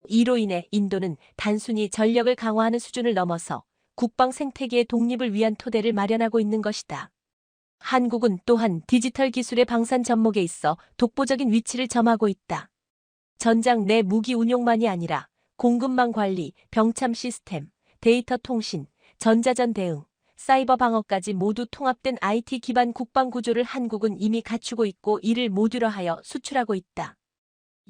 이로 인해 인도는 단순히 전력을 강화하는 수준을 넘어서 국방 생태계의 독립을 위한 토대를 마련하고 있는 것이다. 한국은 또한 디지털 기술의 방산 접목에 있어 독보적인 위치를 점하고 있다. 전장 내 무기 운용만이 아니라 공급망 관리, 병참 시스템, 데이터 통신, 전자전 대응, 사이버 방어까지 모두 통합된 IT 기반 국방 구조를 한국은 이미 갖추고 있고 이를 모듈화하여 수출하고 있다.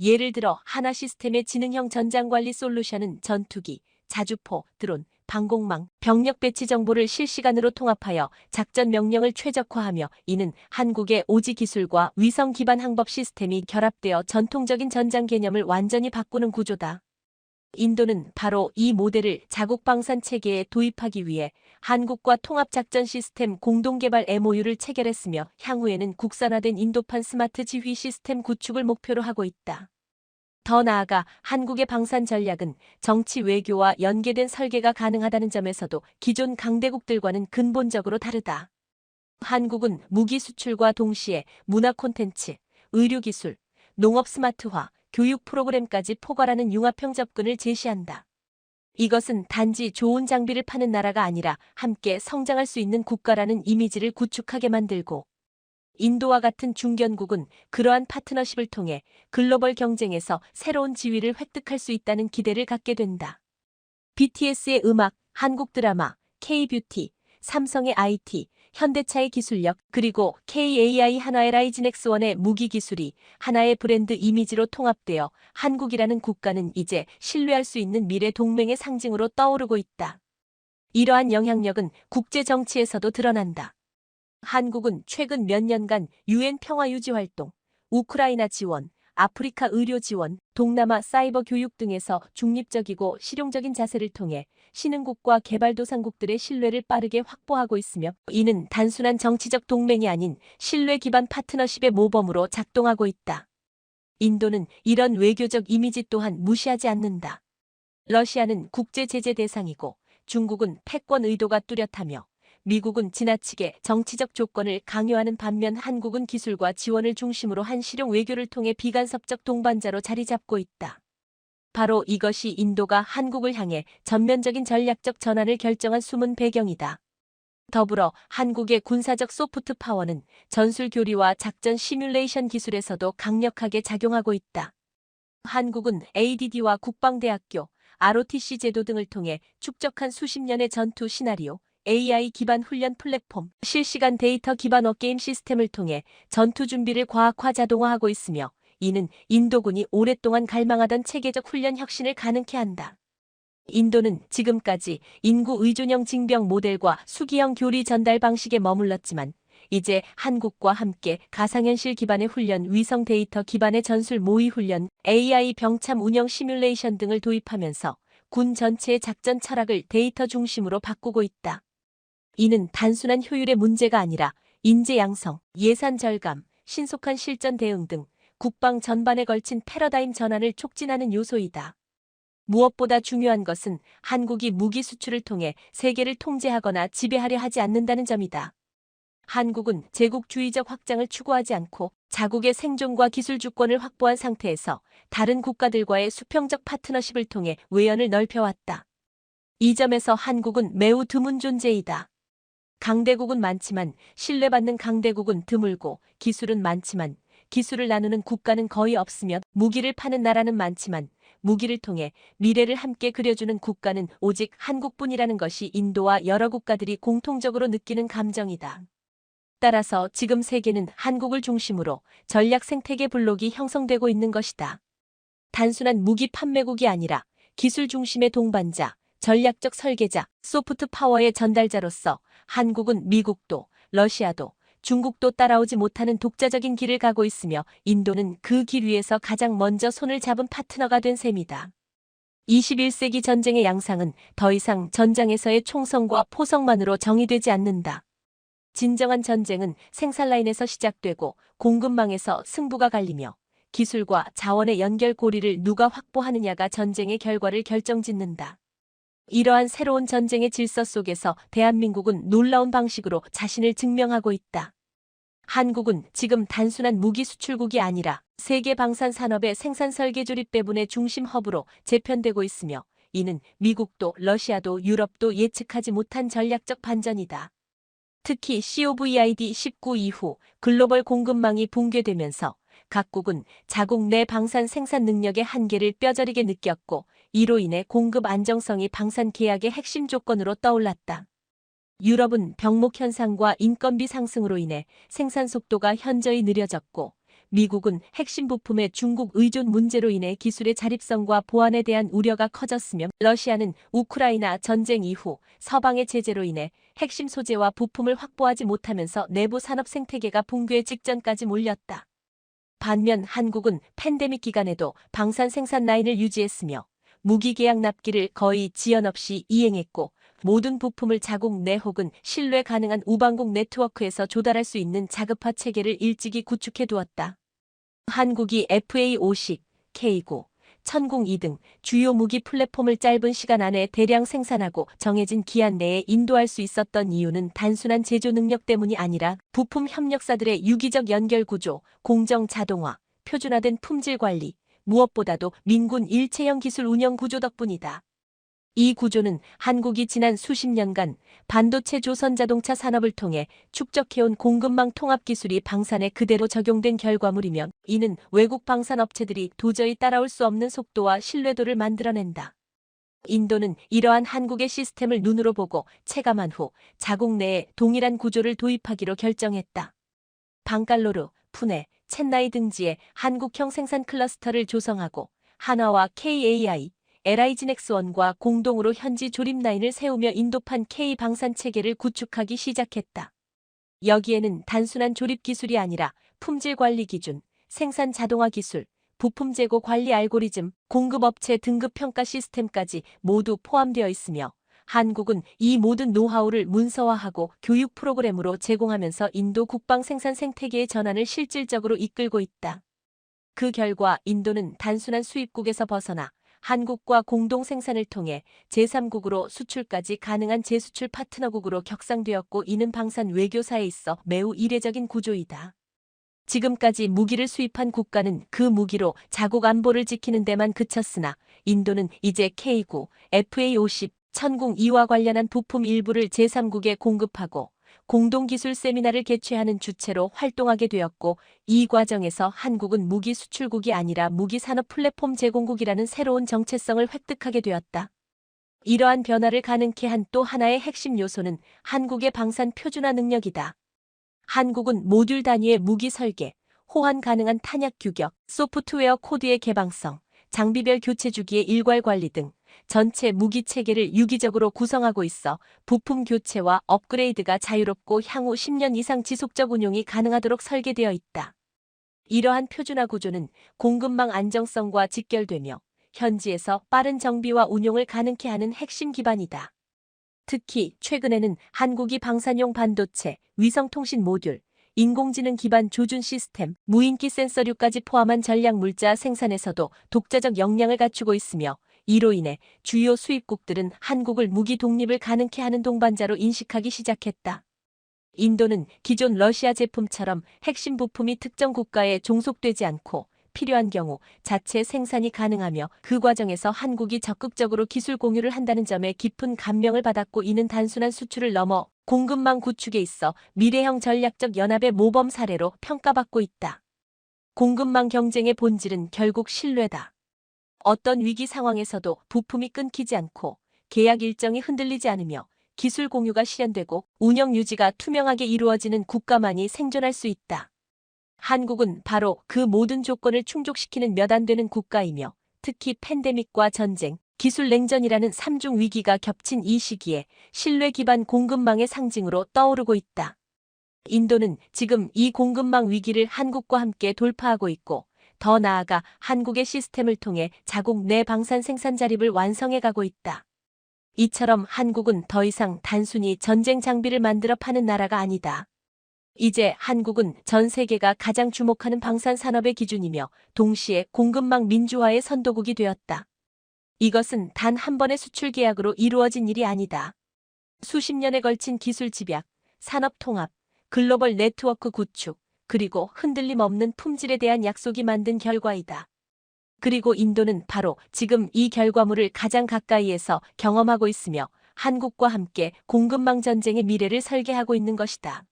예를 들어 하나 시스템의 지능형 전장관리 솔루션은 전투기, 자주포, 드론, 방공망, 병력 배치 정보를 실시간으로 통합하여 작전 명령을 최적화하며 이는 한국의 오지 기술과 위성 기반 항법 시스템이 결합되어 전통적인 전장 개념을 완전히 바꾸는 구조다. 인도는 바로 이 모델을 자국 방산 체계에 도입하기 위해 한국과 통합작전 시스템 공동개발 MOU를 체결했으며 향후에는 국산화된 인도판 스마트 지휘 시스템 구축을 목표로 하고 있다. 더 나아가 한국의 방산 전략은 정치 외교와 연계된 설계가 가능하다는 점에서도 기존 강대국들과는 근본적으로 다르다. 한국은 무기 수출과 동시에 문화 콘텐츠, 의료기술, 농업 스마트화, 교육 프로그램까지 포괄하는 융합형 접근을 제시한다. 이것은 단지 좋은 장비를 파는 나라가 아니라 함께 성장할 수 있는 국가라는 이미지를 구축하게 만들고 인도와 같은 중견국은 그러한 파트너십을 통해 글로벌 경쟁에서 새로운 지위를 획득할 수 있다는 기대를 갖게 된다. BTS의 음악, 한국 드라마, K-뷰티, 삼성의 IT, 현대차의 기술력, 그리고 KAI 한화의 라이진엑스원의 무기 기술이 하나의 브랜드 이미지로 통합되어 한국이라는 국가는 이제 신뢰할 수 있는 미래 동맹의 상징으로 떠오르고 있다. 이러한 영향력은 국제 정치에서도 드러난다. 한국은 최근 몇 년간 UN 평화유지활동, 우크라이나 지원, 아프리카 의료 지원, 동남아 사이버 교육 등에서 중립적이고 실용적인 자세를 통해 신흥국과 개발도상국들의 신뢰를 빠르게 확보하고 있으며, 이는 단순한 정치적 동맹이 아닌 신뢰 기반 파트너십의 모범으로 작동하고 있다. 인도는 이런 외교적 이미지 또한 무시하지 않는다. 러시아는 국제 제재 대상이고 중국은 패권 의도가 뚜렷하며 미국은 지나치게 정치적 조건을 강요하는 반면 한국은 기술과 지원을 중심으로 한 실용 외교를 통해 비간섭적 동반자로 자리 잡고 있다. 바로 이것이 인도가 한국을 향해 전면적인 전략적 전환을 결정한 숨은 배경이다. 더불어 한국의 군사적 소프트 파워는 전술 교리와 작전 시뮬레이션 기술에서도 강력하게 작용하고 있다. 한국은 ADD와 국방대학교, ROTC 제도 등을 통해 축적한 수십 년의 전투 시나리오, AI 기반 훈련 플랫폼, 실시간 데이터 기반 워게임 시스템을 통해 전투 준비를 과학화 자동화하고 있으며, 이는 인도군이 오랫동안 갈망하던 체계적 훈련 혁신을 가능케 한다. 인도는 지금까지 인구 의존형 징병 모델과 수기형 교리 전달 방식에 머물렀지만, 이제 한국과 함께 가상현실 기반의 훈련, 위성 데이터 기반의 전술 모의 훈련, AI 병참 운영 시뮬레이션 등을 도입하면서 군 전체의 작전 철학을 데이터 중심으로 바꾸고 있다. 이는 단순한 효율의 문제가 아니라 인재 양성, 예산 절감, 신속한 실전 대응 등 국방 전반에 걸친 패러다임 전환을 촉진하는 요소이다. 무엇보다 중요한 것은 한국이 무기 수출을 통해 세계를 통제하거나 지배하려 하지 않는다는 점이다. 한국은 제국주의적 확장을 추구하지 않고 자국의 생존과 기술 주권을 확보한 상태에서 다른 국가들과의 수평적 파트너십을 통해 외연을 넓혀왔다. 이 점에서 한국은 매우 드문 존재이다. 강대국은 많지만 신뢰받는 강대국은 드물고, 기술은 많지만 기술을 나누는 국가는 거의 없으며, 무기를 파는 나라는 많지만 무기를 통해 미래를 함께 그려주는 국가는 오직 한국뿐이라는 것이 인도와 여러 국가들이 공통적으로 느끼는 감정이다. 따라서 지금 세계는 한국을 중심으로 전략 생태계 블록이 형성되고 있는 것이다. 단순한 무기 판매국이 아니라 기술 중심의 동반자, 전략적 설계자, 소프트 파워의 전달자로서 한국은 미국도, 러시아도, 중국도 따라오지 못하는 독자적인 길을 가고 있으며, 인도는 그 길 위에서 가장 먼저 손을 잡은 파트너가 된 셈이다. 21세기 전쟁의 양상은 더 이상 전장에서의 총성과 포성만으로 정의되지 않는다. 진정한 전쟁은 생산라인에서 시작되고 공급망에서 승부가 갈리며, 기술과 자원의 연결 고리를 누가 확보하느냐가 전쟁의 결과를 결정짓는다. 이러한 새로운 전쟁의 질서 속에서 대한민국은 놀라운 방식으로 자신을 증명하고 있다. 한국은 지금 단순한 무기 수출국이 아니라 세계 방산 산업의 생산 설계 조립 배분의 중심 허브로 재편되고 있으며, 이는 미국도 러시아도 유럽도 예측하지 못한 전략적 반전이다. 특히 COVID-19 이후 글로벌 공급망이 붕괴되면서 각국은 자국 내 방산 생산 능력의 한계를 뼈저리게 느꼈고, 이로 인해 공급 안정성이 방산 계약의 핵심 조건으로 떠올랐다. 유럽은 병목 현상과 인건비 상승으로 인해 생산 속도가 현저히 느려졌고, 미국은 핵심 부품의 중국 의존 문제로 인해 기술의 자립성과 보안에 대한 우려가 커졌으며, 러시아는 우크라이나 전쟁 이후 서방의 제재로 인해 핵심 소재와 부품을 확보하지 못하면서 내부 산업 생태계가 붕괴 직전까지 몰렸다. 반면 한국은 팬데믹 기간에도 방산 생산 라인을 유지했으며, 무기 계약 납기를 거의 지연 없이 이행했고, 모든 부품을 자국 내 혹은 신뢰 가능한 우방국 네트워크에서 조달할 수 있는 자급화 체계를 일찍이 구축해 두었다. 한국이 FA50, K9, 천궁2 등 주요 무기 플랫폼을 짧은 시간 안에 대량 생산하고 정해진 기한 내에 인도할 수 있었던 이유는 단순한 제조 능력 때문이 아니라 부품 협력사들의 유기적 연결 구조, 공정 자동화, 표준화된 품질 관리, 무엇보다도 민군 일체형 기술 운영 구조 덕분이다. 이 구조는 한국이 지난 수십 년간 반도체 조선 자동차 산업을 통해 축적해온 공급망 통합 기술이 방산에 그대로 적용된 결과물이며, 이는 외국 방산 업체들이 도저히 따라올 수 없는 속도와 신뢰도를 만들어낸다. 인도는 이러한 한국의 시스템을 눈으로 보고 체감한 후 자국 내에 동일한 구조를 도입하기로 결정했다. 방갈로르, 푸네, 첸나이 등지에 한국형 생산 클러스터를 조성하고 한화와 KAI, LIG넥스원과 공동으로 현지 조립 라인을 세우며 인도판 K 방산 체계를 구축하기 시작했다. 여기에는 단순한 조립 기술이 아니라 품질 관리 기준, 생산 자동화 기술, 부품 재고 관리 알고리즘, 공급업체 등급 평가 시스템까지 모두 포함되어 있으며 한국은 이 모든 노하우를 문서화하고 교육 프로그램으로 제공하면서 인도 국방 생산 생태계의 전환을 실질적으로 이끌고 있다. 그 결과 인도는 단순한 수입국에서 벗어나 한국과 공동 생산을 통해 제3국으로 수출까지 가능한 재수출 파트너국으로 격상되었고, 이는 방산 외교사에 있어 매우 이례적인 구조이다. 지금까지 무기를 수입한 국가는 그 무기로 자국 안보를 지키는 데만 그쳤으나 인도는 이제 K9, FA50, 천궁 2와 관련한 부품 일부를 제3국에 공급하고 공동기술 세미나를 개최하는 주체로 활동하게 되었고, 이 과정에서 한국은 무기 수출국이 아니라 무기 산업 플랫폼 제공국이라는 새로운 정체성을 획득하게 되었다. 이러한 변화를 가능케 한 또 하나의 핵심 요소는 한국의 방산 표준화 능력이다. 한국은 모듈 단위의 무기 설계, 호환 가능한 탄약 규격, 소프트웨어 코드의 개방성, 장비별 교체 주기의 일괄 관리 등 전체 무기 체계를 유기적으로 구성하고 있어 부품 교체와 업그레이드가 자유롭고 향후 10년 이상 지속적 운용이 가능하도록 설계되어 있다. 이러한 표준화 구조는 공급망 안정성과 직결되며 현지에서 빠른 정비와 운용을 가능케 하는 핵심 기반이다. 특히 최근에는 한국이 방산용 반도체, 위성통신 모듈, 인공지능 기반 조준 시스템, 무인기 센서류까지 포함한 전략 물자 생산에서도 독자적 역량을 갖추고 있으며, 이로 인해 주요 수입국들은 한국을 무기 독립을 가능케 하는 동반자로 인식하기 시작했다. 인도는 기존 러시아 제품처럼 핵심 부품이 특정 국가에 종속되지 않고 필요한 경우 자체 생산이 가능하며, 그 과정에서 한국이 적극적으로 기술 공유를 한다는 점에 깊은 감명을 받았고, 이는 단순한 수출을 넘어 공급망 구축에 있어 미래형 전략적 연합의 모범 사례로 평가받고 있다. 공급망 경쟁의 본질은 결국 신뢰다. 어떤 위기 상황에서도 부품이 끊기지 않고 계약 일정이 흔들리지 않으며 기술 공유가 실현되고 운영 유지가 투명하게 이루어지는 국가만이 생존할 수 있다. 한국은 바로 그 모든 조건을 충족시키는 몇 안 되는 국가이며, 특히 팬데믹과 전쟁, 기술 냉전이라는 3중 위기가 겹친 이 시기에 신뢰 기반 공급망의 상징으로 떠오르고 있다. 인도는 지금 이 공급망 위기를 한국과 함께 돌파하고 있고, 더 나아가 한국의 시스템을 통해 자국 내 방산 생산 자립을 완성해 가고 있다. 이처럼 한국은 더 이상 단순히 전쟁 장비를 만들어 파는 나라가 아니다. 이제 한국은 전 세계가 가장 주목하는 방산 산업의 기준이며 동시에 공급망 민주화의 선도국이 되었다. 이것은 단 한 번의 수출 계약으로 이루어진 일이 아니다. 수십 년에 걸친 기술 집약, 산업 통합, 글로벌 네트워크 구축, 그리고 흔들림 없는 품질에 대한 약속이 만든 결과이다. 그리고 인도는 바로 지금 이 결과물을 가장 가까이에서 경험하고 있으며 한국과 함께 공급망 전쟁의 미래를 설계하고 있는 것이다.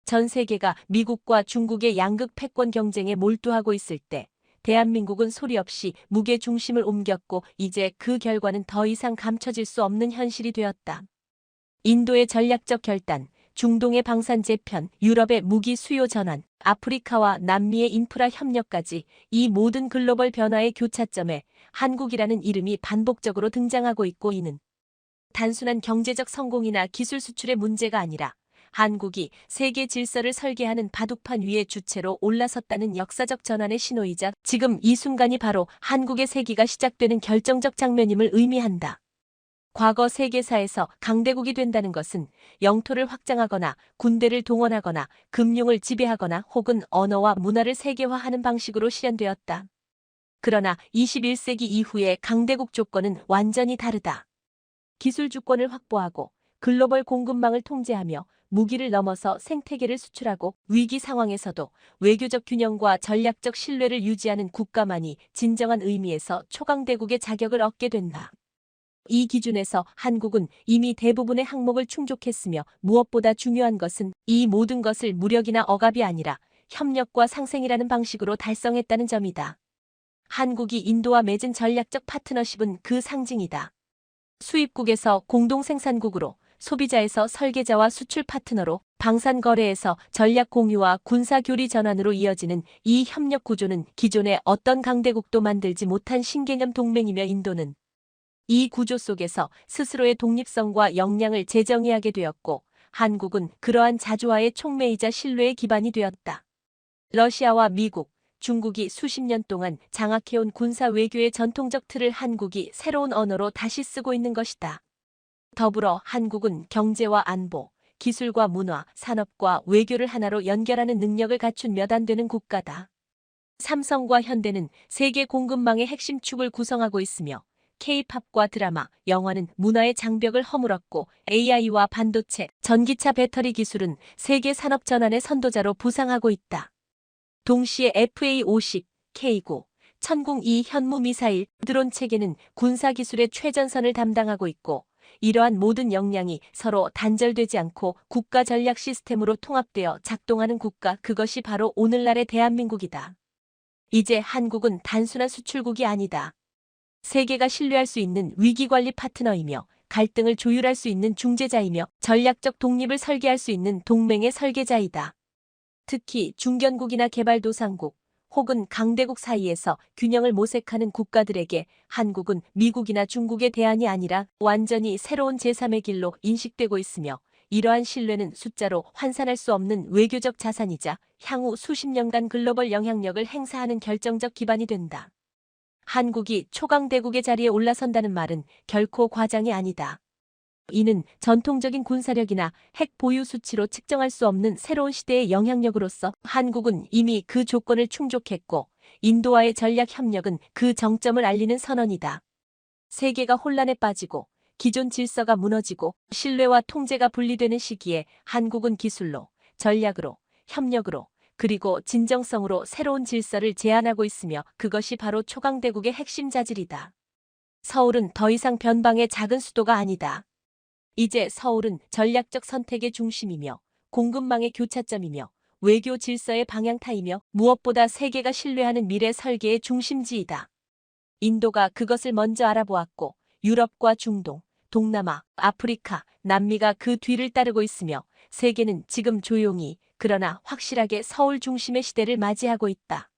전 세계가 미국과 중국의 양극 패권 경쟁에 몰두하고 있을 때 대한민국은 소리 없이 무게 중심을 옮겼고, 이제 그 결과는 더 이상 감춰질 수 없는 현실이 되었다. 인도의 전략적 결단, 중동의 방산 재편, 유럽의 무기 수요 전환, 아프리카와 남미의 인프라 협력까지 이 모든 글로벌 변화의 교차점에 한국이라는 이름이 반복적으로 등장하고 있고, 이는 단순한 경제적 성공이나 기술 수출의 문제가 아니라 한국이 세계 질서를 설계하는 바둑판 위에 주체로 올라섰다는 역사적 전환의 신호이자 지금 이 순간이 바로 한국의 세기가 시작되는 결정적 장면임을 의미한다. 과거 세계사에서 강대국이 된다는 것은 영토를 확장하거나 군대를 동원하거나 금융을 지배하거나 혹은 언어와 문화를 세계화하는 방식으로 실현되었다. 그러나 21세기 이후의 강대국 조건은 완전히 다르다. 기술 주권을 확보하고 글로벌 공급망을 통제하며 무기를 넘어서 생태계를 수출하고 위기 상황에서도 외교적 균형과 전략적 신뢰를 유지하는 국가만이 진정한 의미에서 초강대국의 자격을 얻게 된다. 이 기준에서 한국은 이미 대부분의 항목을 충족했으며, 무엇보다 중요한 것은 이 모든 것을 무력이나 억압이 아니라 협력과 상생이라는 방식으로 달성했다는 점이다. 한국이 인도와 맺은 전략적 파트너십은 그 상징이다. 수입국에서 공동생산국으로, 소비자에서 설계자와 수출 파트너로, 방산 거래에서 전략 공유와 군사 교리 전환으로 이어지는 이 협력 구조는 기존의 어떤 강대국도 만들지 못한 신개념 동맹이며, 인도는 이 구조 속에서 스스로의 독립성과 역량을 재정의하게 되었고 한국은 그러한 자주화의 촉매이자 신뢰의 기반이 되었다. 러시아와 미국, 중국이 수십 년 동안 장악해온 군사 외교의 전통적 틀을 한국이 새로운 언어로 다시 쓰고 있는 것이다. 더불어 한국은 경제와 안보, 기술과 문화, 산업과 외교를 하나로 연결하는 능력을 갖춘 몇 안 되는 국가다. 삼성과 현대는 세계 공급망의 핵심 축을 구성하고 있으며 K-팝과 드라마, 영화는 문화의 장벽을 허물었고 AI와 반도체, 전기차 배터리 기술은 세계 산업 전환의 선도자로 부상하고 있다. 동시에 FA-50, K9, 천궁-2 현무미사일, 드론 체계는 군사기술의 최전선을 담당하고 있고 이러한 모든 역량이 서로 단절되지 않고 국가 전략 시스템으로 통합되어 작동하는 국가, 그것이 바로 오늘날의 대한민국이다. 이제 한국은 단순한 수출국이 아니다. 세계가 신뢰할 수 있는 위기관리 파트너이며 갈등을 조율할 수 있는 중재자이며 전략적 독립을 설계할 수 있는 동맹의 설계자이다. 특히 중견국이나 개발도상국 혹은 강대국 사이에서 균형을 모색하는 국가들에게 한국은 미국이나 중국의 대안이 아니라 완전히 새로운 제3의 길로 인식되고 있으며 이러한 신뢰는 숫자로 환산할 수 없는 외교적 자산이자 향후 수십 년간 글로벌 영향력을 행사하는 결정적 기반이 된다. 한국이 초강대국의 자리에 올라선다는 말은 결코 과장이 아니다. 이는 전통적인 군사력이나 핵 보유 수치로 측정할 수 없는 새로운 시대의 영향력으로서 한국은 이미 그 조건을 충족했고 인도와의 전략 협력은 그 정점을 알리는 선언이다. 세계가 혼란에 빠지고 기존 질서가 무너지고 신뢰와 통제가 분리되는 시기에 한국은 기술로, 전략으로, 협력으로, 그리고 진정성으로 새로운 질서를 제안하고 있으며 그것이 바로 초강대국의 핵심 자질이다. 서울은 더 이상 변방의 작은 수도가 아니다. 이제 서울은 전략적 선택의 중심이며 공급망의 교차점이며 외교 질서의 방향타이며 무엇보다 세계가 신뢰하는 미래 설계의 중심지이다. 인도가 그것을 먼저 알아보았고 유럽과 중동, 동남아, 아프리카, 남미가 그 뒤를 따르고 있으며 세계는 지금 조용히 그러나 확실하게 서울 중심의 시대를 맞이하고 있다.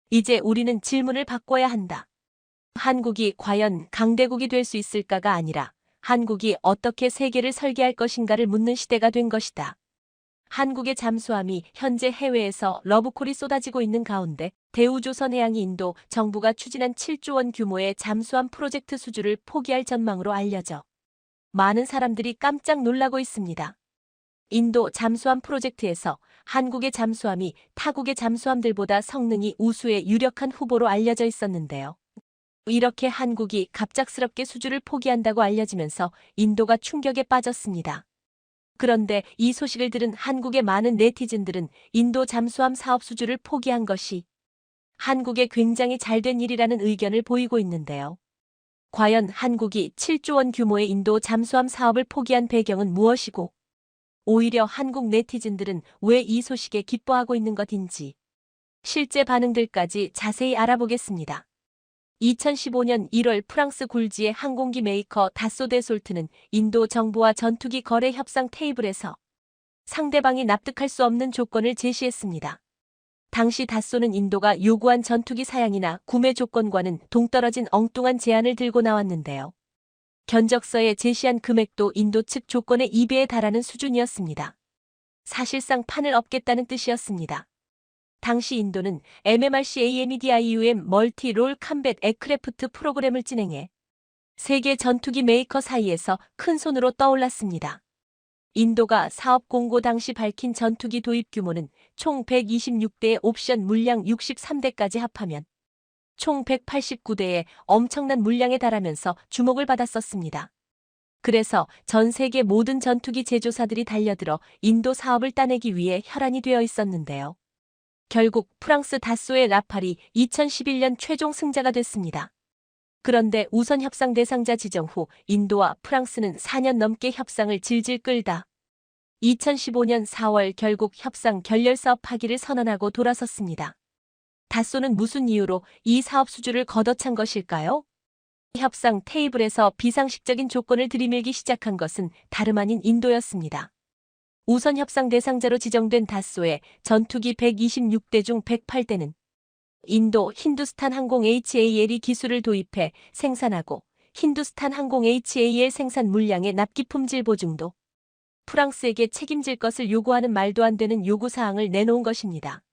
이제 우리는 질문을 바꿔야 한다. 한국이 과연 강대국이 될 수 있을까가 아니라 한국이 어떻게 세계를 설계할 것인가를 묻는 시대가 된 것이다. 한국의 잠수함이 현재 해외에서 러브콜이 쏟아지고 있는 가운데 대우조선해양이 인도 정부가 추진한 7조 원 규모의 잠수함 프로젝트 수주를 포기할 전망으로 알려져 많은 사람들이 깜짝 놀라고 있습니다. 인도 잠수함 프로젝트에서 한국의 잠수함이 타국의 잠수함들보다 성능이 우수의 유력한 후보로 알려져 있었는데요. 이렇게 한국이 갑작스럽게 수주를 포기한다고 알려지면서 인도가 충격에 빠졌습니다. 그런데 이 소식을 들은 한국의 많은 네티즌들은 인도 잠수함 사업 수주를 포기한 것이 한국에 굉장히 잘된 일이라는 의견을 보이고 있는데요. 과연 한국이 7조 원 규모의 인도 잠수함 사업을 포기한 배경은 무엇이고 오히려 한국 네티즌들은 왜 이 소식에 기뻐하고 있는 것인지 실제 반응들까지 자세히 알아보겠습니다. 2015년 1월 프랑스 굴지의 항공기 메이커 다소 데솔트는 인도 정부와 전투기 거래 협상 테이블에서 상대방이 납득할 수 없는 조건을 제시했습니다. 당시 다소는 인도가 요구한 전투기 사양이나 구매 조건과는 동떨어진 엉뚱한 제안을 들고 나왔는데요. 견적서에 제시한 금액도 인도 측 조건의 2배에 달하는 수준이었습니다. 사실상 판을 엎겠다는 뜻이었습니다. 당시 인도는 MMRC AMEDIUM 멀티 롤 컴뱃 에크래프트 프로그램을 진행해 세계 전투기 메이커 사이에서 큰 손으로 떠올랐습니다. 인도가 사업 공고 당시 밝힌 전투기 도입 규모는 총 126대의 옵션 물량 63대까지 합하면 총 189대의 엄청난 물량에 달하면서 주목을 받았었습니다. 그래서 전 세계 모든 전투기 제조사들이 달려들어 인도 사업을 따내기 위해 혈안이 되어 있었는데요. 결국 프랑스 다소의 라팔이 2011년 최종 승자가 됐습니다. 그런데 우선 협상 대상자 지정 후 인도와 프랑스는 4년 넘게 협상을 질질 끌다 2015년 4월 결국 협상 결렬사업 파기를 선언하고 돌아섰습니다. 다소는 무슨 이유로 이 사업 수주를 걷어찬 것일까요? 협상 테이블에서 비상식적인 조건을 들이밀기 시작한 것은 다름 아닌 인도였습니다. 우선 협상 대상자로 지정된 다소의 전투기 126대 중 108대는 인도 힌두스탄 항공 HAL이 기술을 도입해 생산하고 힌두스탄 항공 HAL 생산 물량의 납기 품질 보증도 프랑스에게 책임질 것을 요구하는 말도 안 되는 요구사항을 내놓은 것입니다.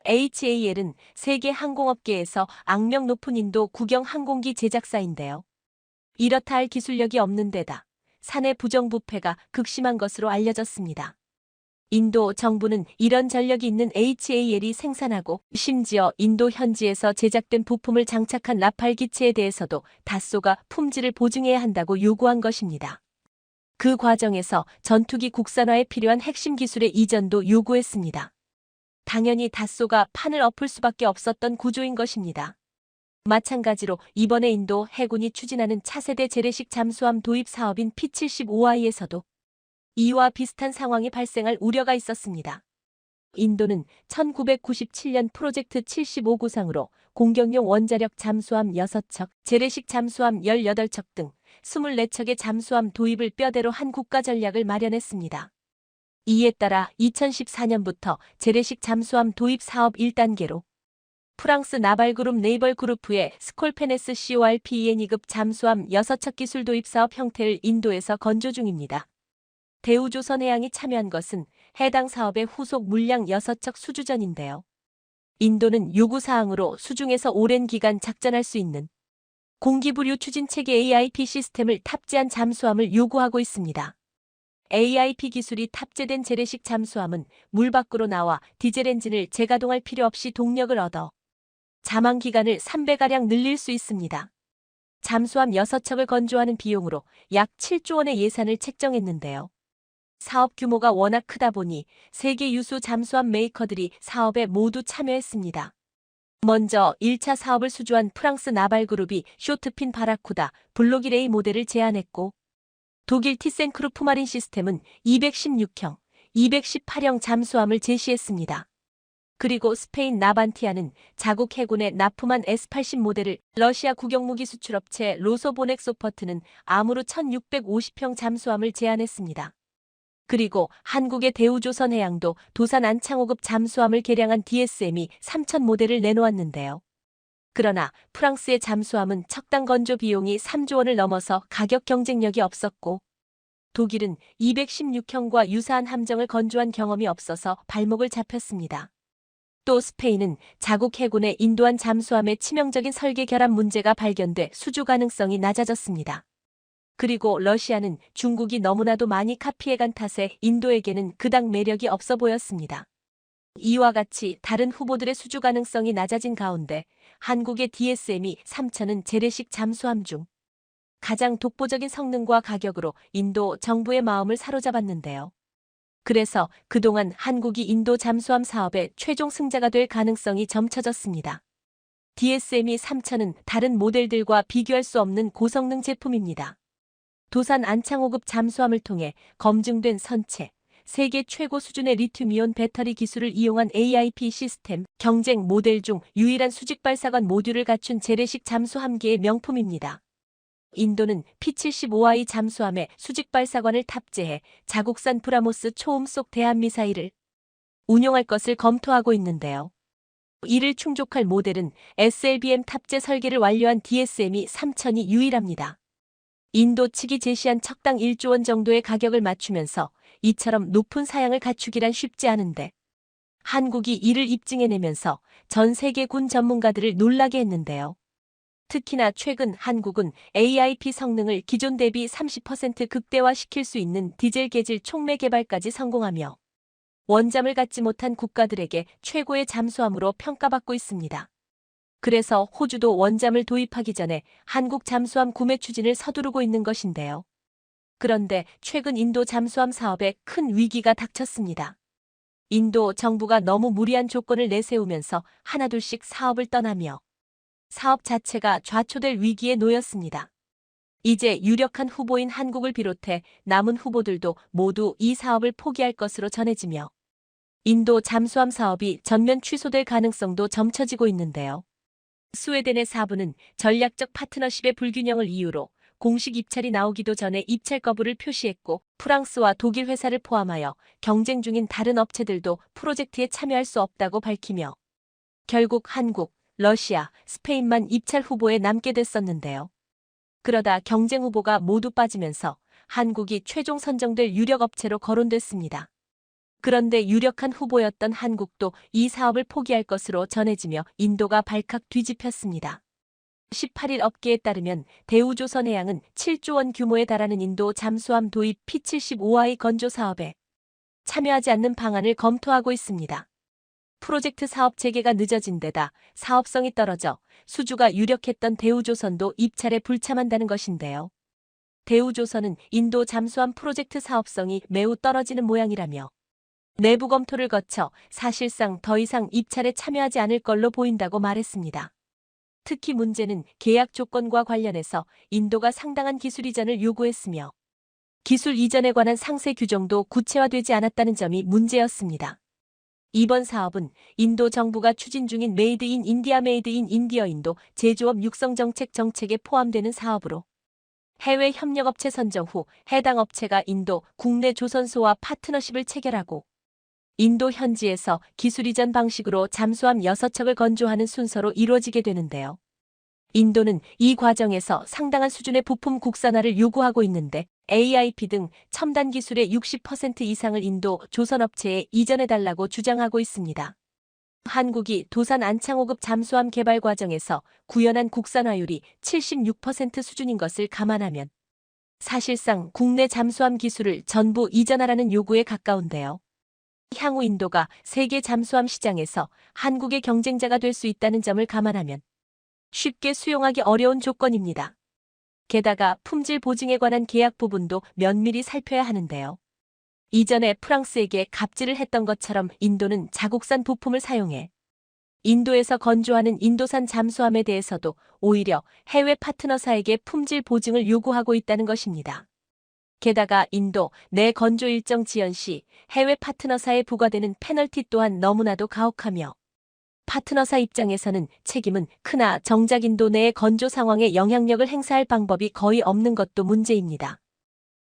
HAL은 세계 항공업계에서 악명 높은 인도 국영 항공기 제작사인데요. 이렇다 할 기술력이 없는 데다 사내 부정부패가 극심한 것으로 알려졌습니다. 인도 정부는 이런 전력이 있는 HAL이 생산하고 심지어 인도 현지에서 제작된 부품을 장착한 라팔 기체에 대해서도 다소가 품질을 보증해야 한다고 요구한 것입니다. 그 과정에서 전투기 국산화에 필요한 핵심 기술의 이전도 요구했습니다. 당연히 다소가 판을 엎을 수밖에 없었던 구조인 것입니다. 마찬가지로 이번에 인도 해군이 추진하는 차세대 재래식 잠수함 도입 사업인 P-75I에서도 이와 비슷한 상황이 발생할 우려가 있었습니다. 인도는 1997년 프로젝트 75구상으로 공격용 원자력 잠수함 6척, 재래식 잠수함 18척 등 24척의 잠수함 도입을 뼈대로 한 국가 전략을 마련했습니다. 이에 따라 2014년부터 재래식 잠수함 도입 사업 1단계로 프랑스 나발그룹 네이벌그룹의 스콜펜에스 CORPEN 2급 잠수함 6척 기술 도입 사업 형태를 인도에서 건조 중입니다. 대우조선해양이 참여한 것은 해당 사업의 후속 물량 6척 수주전인데요. 인도는 요구사항으로 수중에서 오랜 기간 작전할 수 있는 공기부류 추진체계 AIP 시스템을 탑재한 잠수함을 요구하고 있습니다. AIP 기술이 탑재된 재래식 잠수함은 물 밖으로 나와 디젤 엔진을 재가동할 필요 없이 동력을 얻어 잠항 기간을 3배가량 늘릴 수 있습니다. 잠수함 6척을 건조하는 비용으로 약 7조 원의 예산을 책정했는데요. 사업 규모가 워낙 크다 보니 세계 유수 잠수함 메이커들이 사업에 모두 참여했습니다. 먼저 1차 사업을 수주한 프랑스 나발그룹이 쇼트핀 바라쿠다, 블록이레이 모델을 제안했고 독일 티센크루프 마린 시스템은 216형, 218형 잠수함을 제시했습니다. 그리고 스페인 나반티아는 자국 해군의 납품한 S80 모델을, 러시아 국영무기 수출업체 로소보넥소퍼트는 아무르 1650형 잠수함을 제안했습니다. 그리고 한국의 대우조선해양도 도산 안창호급 잠수함을 개량한 DSM이 3000 모델을 내놓았는데요. 그러나 프랑스의 잠수함은 척당 건조 비용이 3조 원을 넘어서 가격 경쟁력이 없었고 독일은 216형과 유사한 함정을 건조한 경험이 없어서 발목을 잡혔습니다. 또 스페인은 자국 해군의 인도한 잠수함의 치명적인 설계 결함 문제가 발견돼 수주 가능성이 낮아졌습니다. 그리고 러시아는 중국이 너무나도 많이 카피해간 탓에 인도에게는 그닥 매력이 없어 보였습니다. 이와 같이 다른 후보들의 수주 가능성이 낮아진 가운데 한국의 DSM이 3000은 재래식 잠수함 중 가장 독보적인 성능과 가격으로 인도 정부의 마음을 사로잡았는데요. 그래서 그동안 한국이 인도 잠수함 사업의 최종 승자가 될 가능성이 점쳐졌습니다. DSM이 3000은 다른 모델들과 비교할 수 없는 고성능 제품입니다. 도산 안창호급 잠수함을 통해 검증된 선체, 세계 최고 수준의 리튬이온 배터리 기술을 이용한 AIP 시스템, 경쟁 모델 중 유일한 수직 발사관 모듈을 갖춘 재래식 잠수함기의 명품입니다. 인도는 P-75I 잠수함에 수직 발사관을 탑재해 자국산 브라모스 초음속 대함미사일을 운용할 것을 검토하고 있는데요. 이를 충족할 모델은 SLBM 탑재 설계를 완료한 DSM이 3000이 유일합니다. 인도 측이 제시한 척당 1조 원 정도의 가격을 맞추면서 이처럼 높은 사양을 갖추기란 쉽지 않은데 한국이 이를 입증해내면서 전 세계 군 전문가들을 놀라게 했는데요. 특히나 최근 한국은 AIP 성능을 기존 대비 30% 극대화시킬 수 있는 디젤 계질 촉매 개발까지 성공하며 원잠을 갖지 못한 국가들에게 최고의 잠수함으로 평가받고 있습니다. 그래서 호주도 원잠을 도입하기 전에 한국 잠수함 구매 추진을 서두르고 있는 것인데요. 그런데 최근 인도 잠수함 사업에 큰 위기가 닥쳤습니다. 인도 정부가 너무 무리한 조건을 내세우면서 하나둘씩 사업을 떠나며 사업 자체가 좌초될 위기에 놓였습니다. 이제 유력한 후보인 한국을 비롯해 남은 후보들도 모두 이 사업을 포기할 것으로 전해지며 인도 잠수함 사업이 전면 취소될 가능성도 점쳐지고 있는데요. 스웨덴의 사부는 전략적 파트너십의 불균형을 이유로 공식 입찰이 나오기도 전에 입찰 거부를 표시했고 프랑스와 독일 회사를 포함하여 경쟁 중인 다른 업체들도 프로젝트에 참여할 수 없다고 밝히며 결국 한국, 러시아, 스페인만 입찰 후보에 남게 됐었는데요. 그러다 경쟁 후보가 모두 빠지면서 한국이 최종 선정될 유력 업체로 거론됐습니다. 그런데 유력한 후보였던 한국도 이 사업을 포기할 것으로 전해지며 인도가 발칵 뒤집혔습니다. 18일 업계에 따르면 대우조선해양은 7조 원 규모에 달하는 인도 잠수함 도입 P-75I 건조 사업에 참여하지 않는 방안을 검토하고 있습니다. 프로젝트 사업 재개가 늦어진 데다 사업성이 떨어져 수주가 유력했던 대우조선도 입찰에 불참한다는 것인데요. 대우조선은 인도 잠수함 프로젝트 사업성이 매우 떨어지는 모양이라며 내부 검토를 거쳐 사실상 더 이상 입찰에 참여하지 않을 걸로 보인다고 말했습니다. 특히 문제는 계약 조건과 관련해서 인도가 상당한 기술 이전을 요구했으며 기술 이전에 관한 상세 규정도 구체화되지 않았다는 점이 문제였습니다. 이번 사업은 인도 정부가 추진 중인 메이드 인 인디아 메이드 인 인디어 인도 제조업 육성 정책에 포함되는 사업으로 해외 협력업체 선정 후 해당 업체가 인도 국내 조선소와 파트너십을 체결하고 인도 현지에서 기술 이전 방식으로 잠수함 6척을 건조하는 순서로 이루어지게 되는데요. 인도는 이 과정에서 상당한 수준의 부품 국산화를 요구하고 있는데 AIP 등 첨단 기술의 60% 이상을 인도 조선업체에 이전해달라고 주장하고 있습니다. 한국이 도산 안창호급 잠수함 개발 과정에서 구현한 국산화율이 76% 수준인 것을 감안하면 사실상 국내 잠수함 기술을 전부 이전하라는 요구에 가까운데요. 향후 인도가 세계 잠수함 시장에서 한국의 경쟁자가 될 수 있다는 점을 감안하면 쉽게 수용하기 어려운 조건입니다. 게다가 품질 보증에 관한 계약 부분도 면밀히 살펴야 하는데요. 이전에 프랑스에게 갑질을 했던 것처럼 인도는 자국산 부품을 사용해 인도에서 건조하는 인도산 잠수함에 대해서도 오히려 해외 파트너사에게 품질 보증을 요구하고 있다는 것입니다. 게다가 인도 내 건조 일정 지연 시 해외 파트너사에 부과되는 페널티 또한 너무나도 가혹하며 파트너사 입장에서는 책임은 크나 정작 인도 내의 건조 상황에 영향력을 행사할 방법이 거의 없는 것도 문제입니다.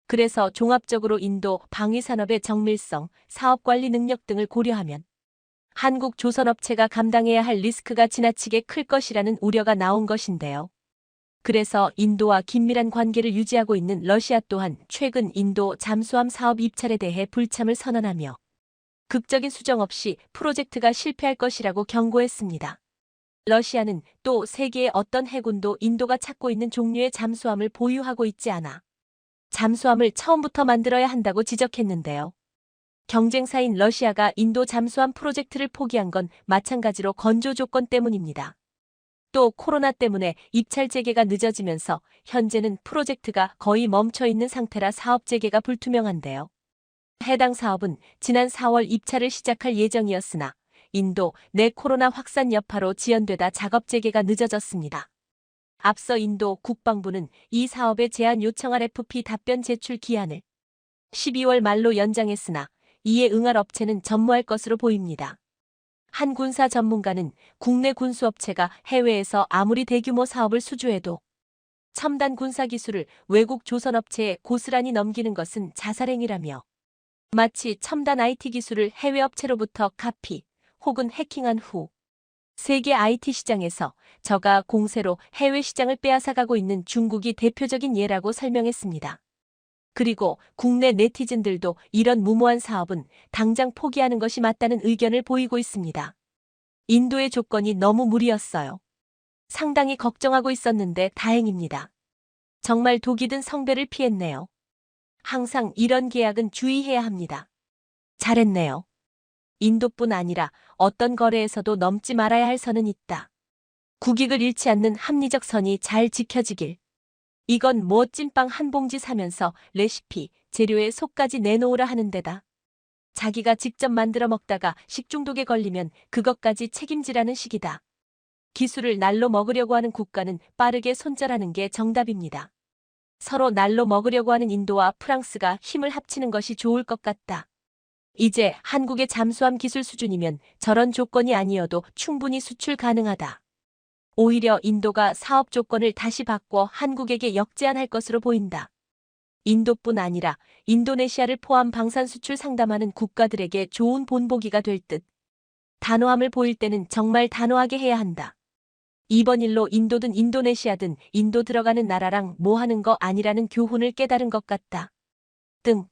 그래서 종합적으로 인도 방위산업의 정밀성, 사업관리 능력 등을 고려하면 한국 조선업체가 감당해야 할 리스크가 지나치게 클 것이라는 우려가 나온 것인데요. 그래서 인도와 긴밀한 관계를 유지하고 있는 러시아 또한 최근 인도 잠수함 사업 입찰에 대해 불참을 선언하며 극적인 수정 없이 프로젝트가 실패할 것이라고 경고했습니다. 러시아는 또 세계의 어떤 해군도 인도가 찾고 있는 종류의 잠수함을 보유하고 있지 않아 잠수함을 처음부터 만들어야 한다고 지적했는데요. 경쟁사인 러시아가 인도 잠수함 프로젝트를 포기한 건 마찬가지로 건조 조건 때문입니다. 또 코로나 때문에 입찰 재개가 늦어지면서 현재는 프로젝트가 거의 멈춰 있는 상태라 사업 재개가 불투명한데요. 해당 사업은 지난 4월 입찰을 시작할 예정이었으나 인도 내 코로나 확산 여파로 지연되다 작업 재개가 늦어졌습니다. 앞서 인도 국방부는 이 사업에 제안 요청할 FP 답변 제출 기한을 12월 말로 연장했으나 이에 응할 업체는 전무할 것으로 보입니다. 한 군사 전문가는 국내 군수업체가 해외에서 아무리 대규모 사업을 수주해도 첨단 군사 기술을 외국 조선업체에 고스란히 넘기는 것은 자살행위라며 마치 첨단 IT 기술을 해외 업체로부터 카피 혹은 해킹한 후 세계 IT 시장에서 저가 공세로 해외 시장을 빼앗아가고 있는 중국이 대표적인 예라고 설명했습니다. 그리고 국내 네티즌들도 이런 무모한 사업은 당장 포기하는 것이 맞다는 의견을 보이고 있습니다. 인도의 조건이 너무 무리였어요. 상당히 걱정하고 있었는데 다행입니다. 정말 독이 든 성배를 피했네요. 항상 이런 계약은 주의해야 합니다. 잘했네요. 인도뿐 아니라 어떤 거래에서도 넘지 말아야 할 선은 있다. 국익을 잃지 않는 합리적 선이 잘 지켜지길. 이건 뭐 찐빵 한 봉지 사면서 레시피, 재료의 속까지 내놓으라 하는 데다. 자기가 직접 만들어 먹다가 식중독에 걸리면 그것까지 책임지라는 식이다. 기술을 날로 먹으려고 하는 국가는 빠르게 손절하는 게 정답입니다. 서로 날로 먹으려고 하는 인도와 프랑스가 힘을 합치는 것이 좋을 것 같다. 이제 한국의 잠수함 기술 수준이면 저런 조건이 아니어도 충분히 수출 가능하다. 오히려 인도가 사업 조건을 다시 바꿔 한국에게 역제안할 것으로 보인다. 인도뿐 아니라 인도네시아를 포함 방산 수출 상담하는 국가들에게 좋은 본보기가 될 듯. 단호함을 보일 때는 정말 단호하게 해야 한다. 이번 일로 인도든 인도네시아든 인도 들어가는 나라랑 뭐 하는 거 아니라는 교훈을 깨달은 것 같다. 등.